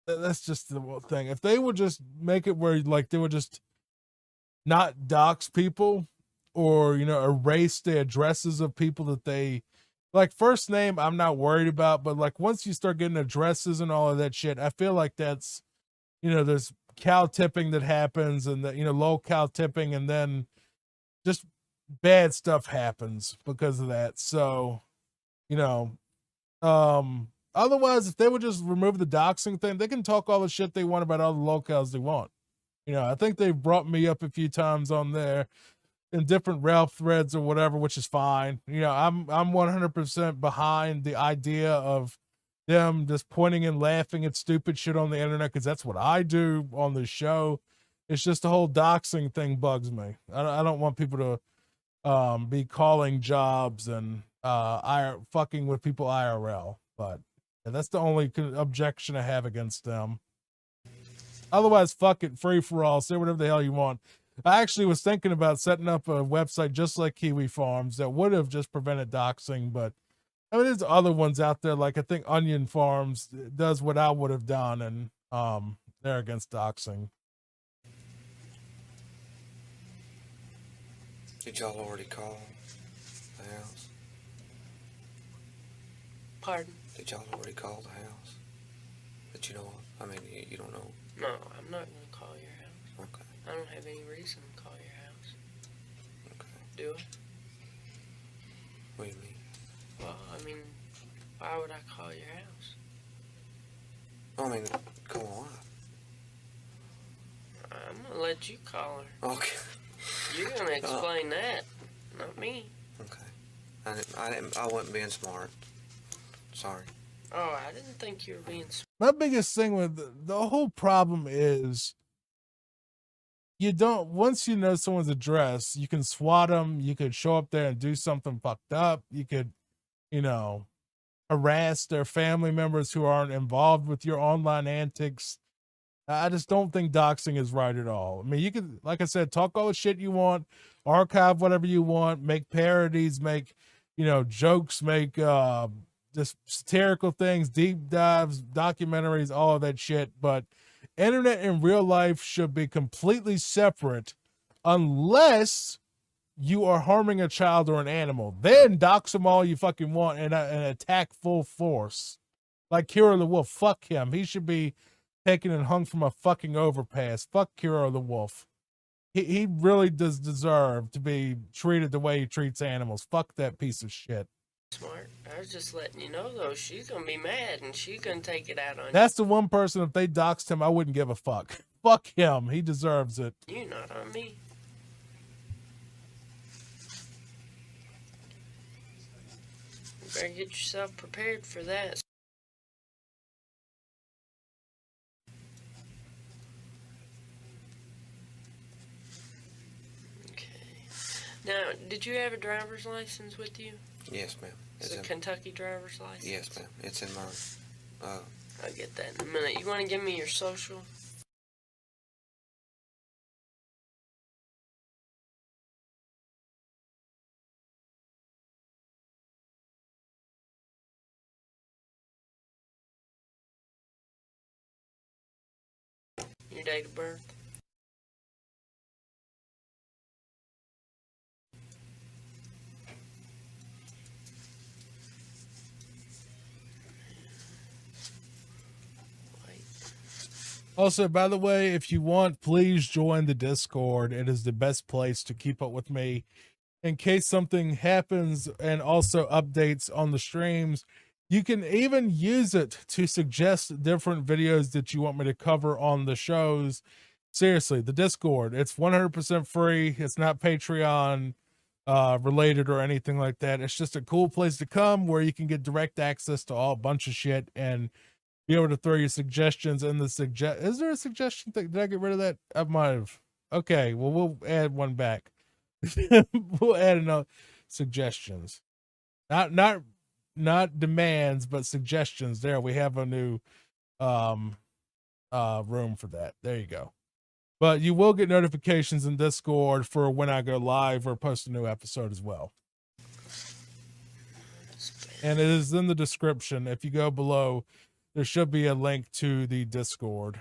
that's just the thing. If they would just make it where like they would just not dox people or, you know, erase the addresses of people that they like. First name I'm not worried about, but like once you start getting addresses and all of that shit, I feel like that's, you know, there's cow tipping that happens and that, you know, low cow tipping, and then just bad stuff happens because of that. So, you know, otherwise, if they would just remove the doxing thing, they can talk all the shit they want about all the locales they want. You know, I think they've brought me up a few times on there in different Ralph threads or whatever, which is fine. You know, I'm 100% behind the idea of them just pointing and laughing at stupid shit on the internet, because that's what I do on the show. It's just the whole doxing thing bugs me. I don't want people to be calling jobs and fucking with people IRL, but that's the only objection I have against them. Otherwise, fuck it, free for all, say whatever the hell you want. I actually was thinking about setting up a website just like Kiwi Farms that would have just prevented doxing, but I mean, there's other ones out there, like I think Onion Farms does what I would have done, and they're against doxing. Did y'all already call the house? Pardon? Did y'all already call the house? That you know of? I mean, you don't know. No, I'm not going to call your house. Okay. I don't have any reason to call your house. Okay. Do I? What do you mean? Well, I mean, why would I call your house? I mean, call my wife. I'm going to let you call her. Okay. You're going to explain that, not me. Okay. I wasn't being smart. Sorry. Oh, I didn't think you were being smart. My biggest thing with the whole problem is you don't, once you know someone's address, you can swat them, you could show up there and do something fucked up, you could, you know, harass their family members who aren't involved with your online antics. I just don't think doxing is right at all. I mean, you can, like I said, talk all the shit you want, archive whatever you want, make parodies, make, you know, jokes, make just satirical things, deep dives, documentaries, all of that shit. But internet and real life should be completely separate unless you are harming a child or an animal. Then dox them all you fucking want and attack full force. Like Kira the Wolf, fuck him. He should be taken and hung from a fucking overpass. Fuck Kira the Wolf. He really does deserve to be treated the way he treats animals. Fuck that piece of shit. Smart. I was just letting you know, though, she's going to be mad and she's going to take it out on That's the one person, if they doxed him, I wouldn't give a fuck. Fuck him. He deserves it. you, not on me. You better get yourself prepared for that. Okay. Now, did you have a driver's license with you? Yes, ma'am. It's a Kentucky driver's license? Yes, ma'am. It's in my. I'll get that in a minute. You want to give me your social? Your date of birth? Also, by the way, if you want, please join the Discord. It is the best place to keep up with me in case something happens, and also updates on the streams. You can even use it to suggest different videos that you want me to cover on the shows. Seriously, the Discord, it's 100% free. It's not Patreon related or anything like that. It's just a cool place to come where you can get direct access to all a bunch of shit and be able to throw your suggestions in the is there a suggestion thing? Did I get rid of that? I might have. Okay, well, we'll add one back. We'll add another suggestions. Not demands, but suggestions. There, we have a new room for that. There you go. But you will get notifications in Discord for when I go live or post a new episode as well. And it is in the description. If you go below, there should be a link to the Discord.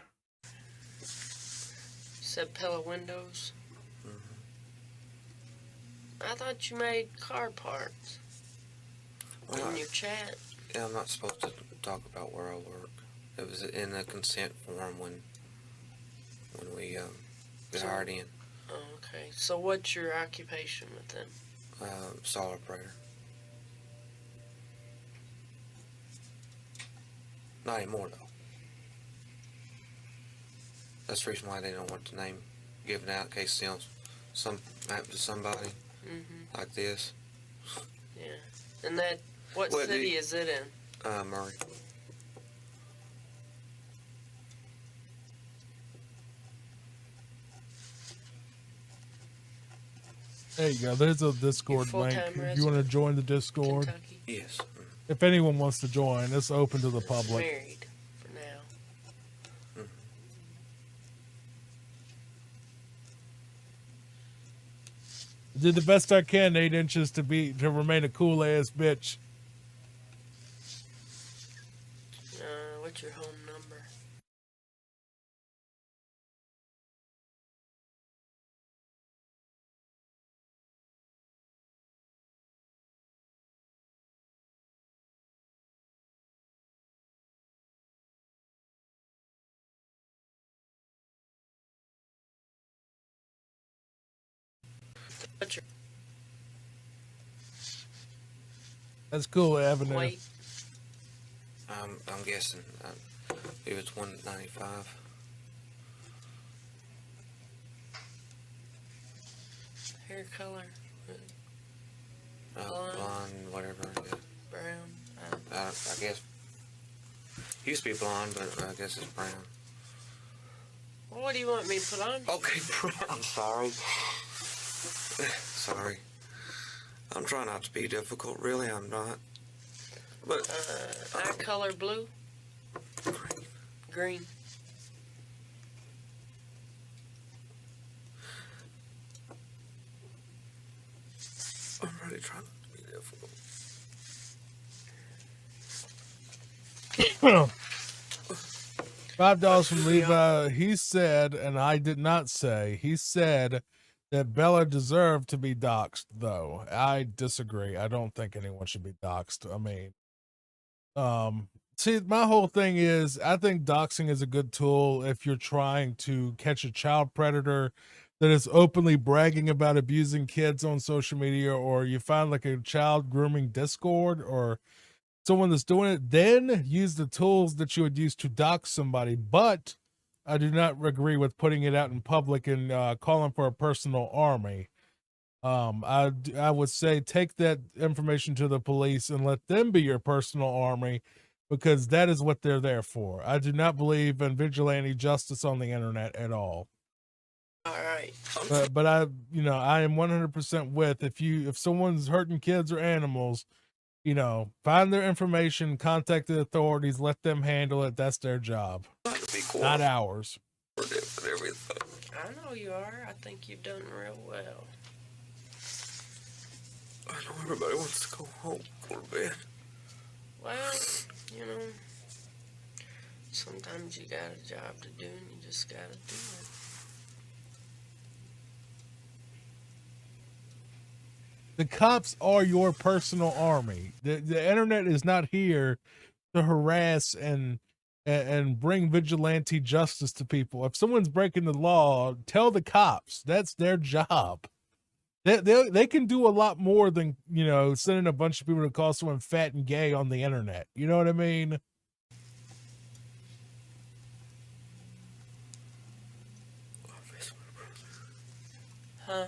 Said Pella Windows. I thought you made car parts. Well, in your chat. Yeah, I'm not supposed to talk about where I work. It was in the consent form when we got hired in. Oh, okay. So what's your occupation with them? Solar operator. Not anymore, though. That's the reason why they don't want the name given out in case, you know, some happen to somebody like this. Yeah. And that, what Well, city is it in? Murray. There you go. There's a Discord link. full-time If you want to resident? join the Discord, Kentucky. Yes. if anyone wants to join, it's open to the public. Married for now. Did the best I can, 8 inches to remain a cool ass bitch. What's your home number? What's your That's cool, Avenue. weight? I'm guessing. If it's 195. Hair color? Blonde, whatever. Yeah. Brown? I guess. Used to be blonde, but I guess it's brown. Well, what do you want me to put on? Okay, brown. Sorry. Sorry. I'm trying not to be difficult. Really, I'm not. But Eye color blue? Green. I'm really trying not to be difficult. $5 from Levi. He said, and I did not say, he said that Bella deserved to be doxxed, though. I disagree. I don't think anyone should be doxxed. I mean, see, my whole thing is, I think doxing is a good tool if you're trying to catch a child predator that is openly bragging about abusing kids on social media, or you find like a child grooming Discord or someone that's doing it, then use the tools that you would use to dox somebody. But I do not agree with putting it out in public and calling for a personal army. I would say take that information to the police and let them be your personal army, because that is what they're there for. I do not believe in vigilante justice on the internet at all. All right. But I am 100% with, if someone's hurting kids or animals, find their information, contact the authorities, let them handle it. That's their job, not ours. I know you are. I think you've done real well. I know everybody wants to go home, go to bed. Well, sometimes you got a job to do and you just gotta do it. The cops are your personal army. The internet is not here to harass and bring vigilante justice to people. If someone's breaking the law, tell the cops. That's their job. They can do a lot more than, sending a bunch of people to call someone fat and gay on the internet. You know what I mean? Huh?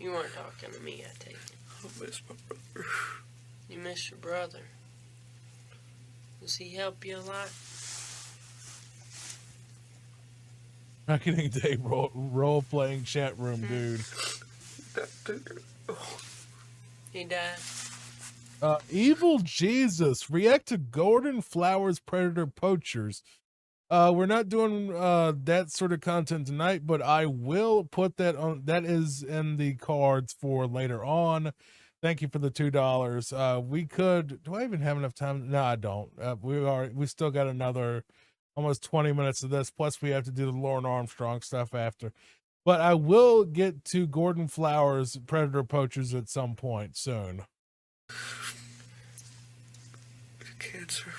You weren't talking to me, I take it. I miss my brother. You miss your brother. Does he help you a lot? Reckoning Day role playing chat room, dude. He died. Evil Jesus, react to Gordon Flowers Predator Poachers. We're not doing that sort of content tonight, but I will put that on. That is in the cards for later on. Thank you for the $2. We could. Do I even have enough time? No, I don't. We still got another almost 20 minutes of this. Plus, we have to do the Lauren Armstrong stuff after. But I will get to Gordon Flowers Predator Poachers at some point soon. Cancer.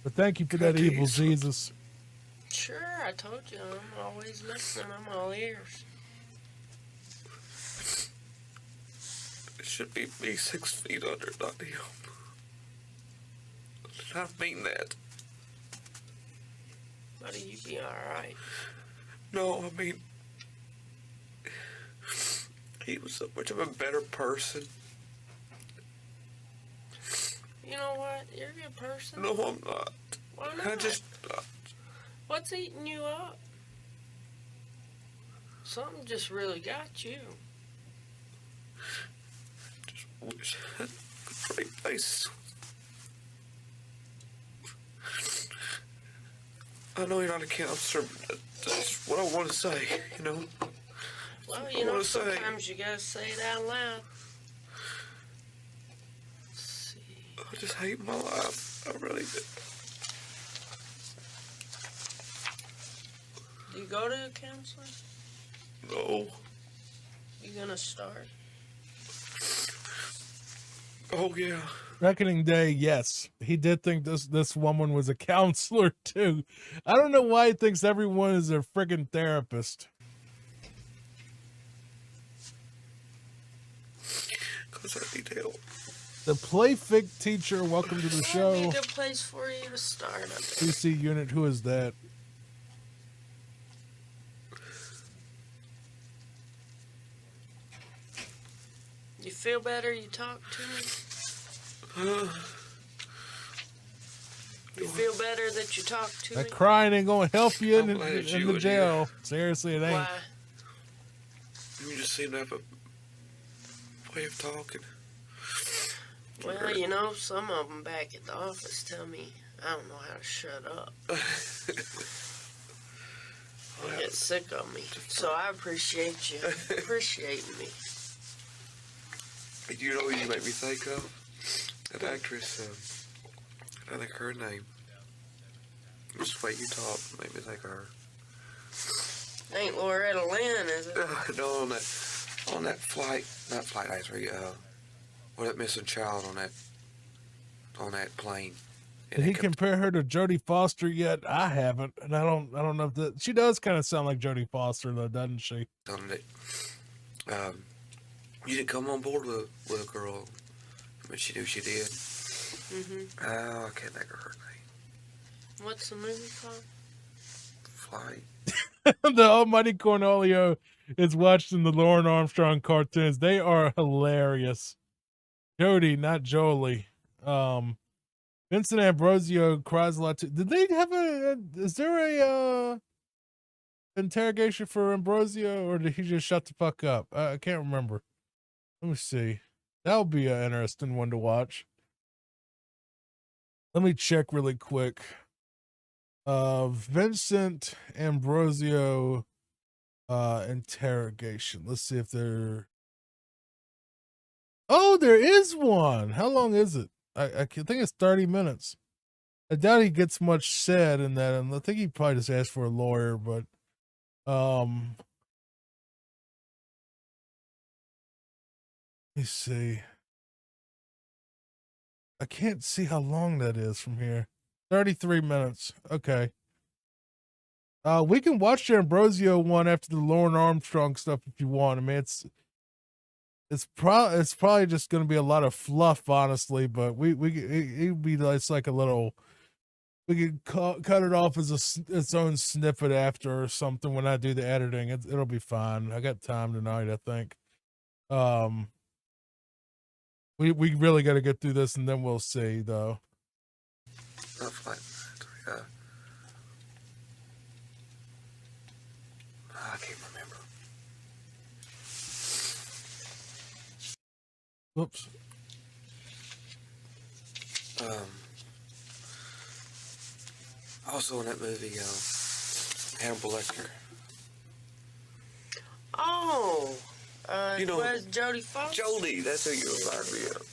But thank you for that, Evil Jesus. Sure, I told you, I'm always listening. I'm all ears. It should be me 6 feet under, not him. I mean that. Buddy, you be alright. No, I mean, he was so much of a better person. You know what? You're a good person. No, I'm not. Why not? I just, What's eating you up? Something just really got you. wish I had a great place. I know you're not a counselor, but that's what I want to say, you know? Well, you know, sometimes you gotta say it out loud. Let's see. I just hate my life. I really do. Do you go to a counselor? No. You gonna start? Oh, yeah. Reckoning Day, yes. He did think this woman was a counselor, too. I don't know why he thinks everyone is a friggin' therapist. Because I need help. The Playfig teacher, welcome to the show. That'd be a good place for you to start. I think. CC unit, who is that? You feel better? You talk to me? You feel better that you talk to me? That crying ain't gonna help you in I'm glad the you jail. Seriously, it ain't. Why? You just seem to have a way of talking. Well, you know, some of them back at the office tell me I don't know how to shut up. They get sick of me. So I appreciate you appreciating me. You know what you make me think of? That actress, I think her name. Just the way you talk made me think of her. Ain't Loretta Lynn, is it? No, on that flight, not flight ice, or that missing child on that plane. Did he compare her to Jodie Foster yet? I haven't, and I don't know if that she does kind of sound like Jodie Foster though, doesn't she? You didn't come on board with a girl, but she knew she did. Mm-hmm. Oh, I can't think of her name. What's the movie called? Flight. The Almighty Cornelio is watching the Lauren Armstrong cartoons. They are hilarious. Jodie, not Jolie. Vincent Ambrosio cries a lot too. Did they have is there a interrogation for Ambrosio, or did he just shut the fuck up? I can't remember. Let me see. That'll be an interesting one to watch. Let me check really quick. Vincent Ambrosio interrogation. Let's see if there. Oh, there is one. How long is it? I think it's 30 minutes. I doubt he gets much said in that, and I think he probably just asked for a lawyer, but let me see. I can't see how long that is from here. 33 minutes. Okay. We can watch the Ambrosio one after the Lauren Armstrong stuff if you want. I mean, it's probably just going to be a lot of fluff, honestly. But it'd be it's like a little. We could cut it off as its own snippet after or something when I do the editing. It'll be fine. I got time tonight, I think. We really got to get through this, and then we'll see, though. Not Flight. I can't remember. Whoops. Also in that movie, Hannibal Lecter. Oh, You know- where's Jodie Foster? Jodie, that's who you remind me of.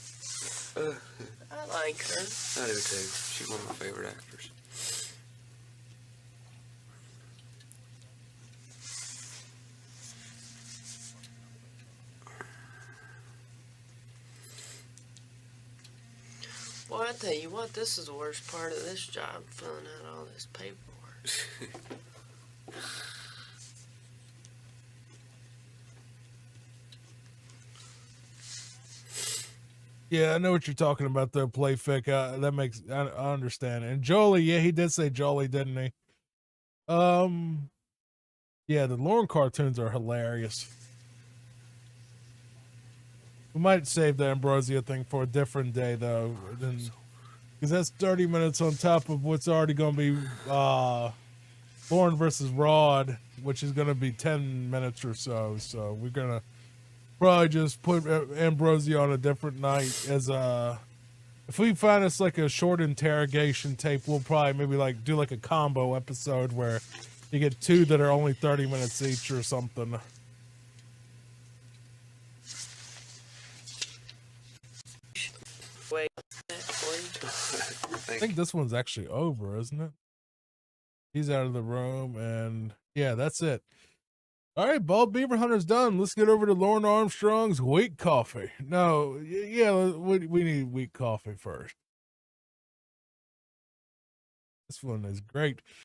I like her. I do too. She's one of my favorite actors. Well, I tell you what, this is the worst part of this job, filling out all this paperwork. Yeah, I know what you're talking about though, Playfic. That makes I understand. And Jolie, yeah, he did say Jolie, didn't he? Yeah, the Lauren cartoons are hilarious. We might save the Ambrosia thing for a different day though, because that's 30 minutes on top of what's already going to be Lauren versus Rod, which is going to be 10 minutes or so. So we're going to probably just put Ambrosia on a different night as a. If we find us like a short interrogation tape, we'll probably maybe like do like a combo episode where you get two that are only 30 minutes each or something. Wait, for you. I think this one's actually over, isn't it? He's out of the room, and yeah, that's it. All right, Bald Beaver Hunter's done. Let's get over to Lauren Armstrong's weak coffee. No, yeah, we need weak coffee first. This one is great.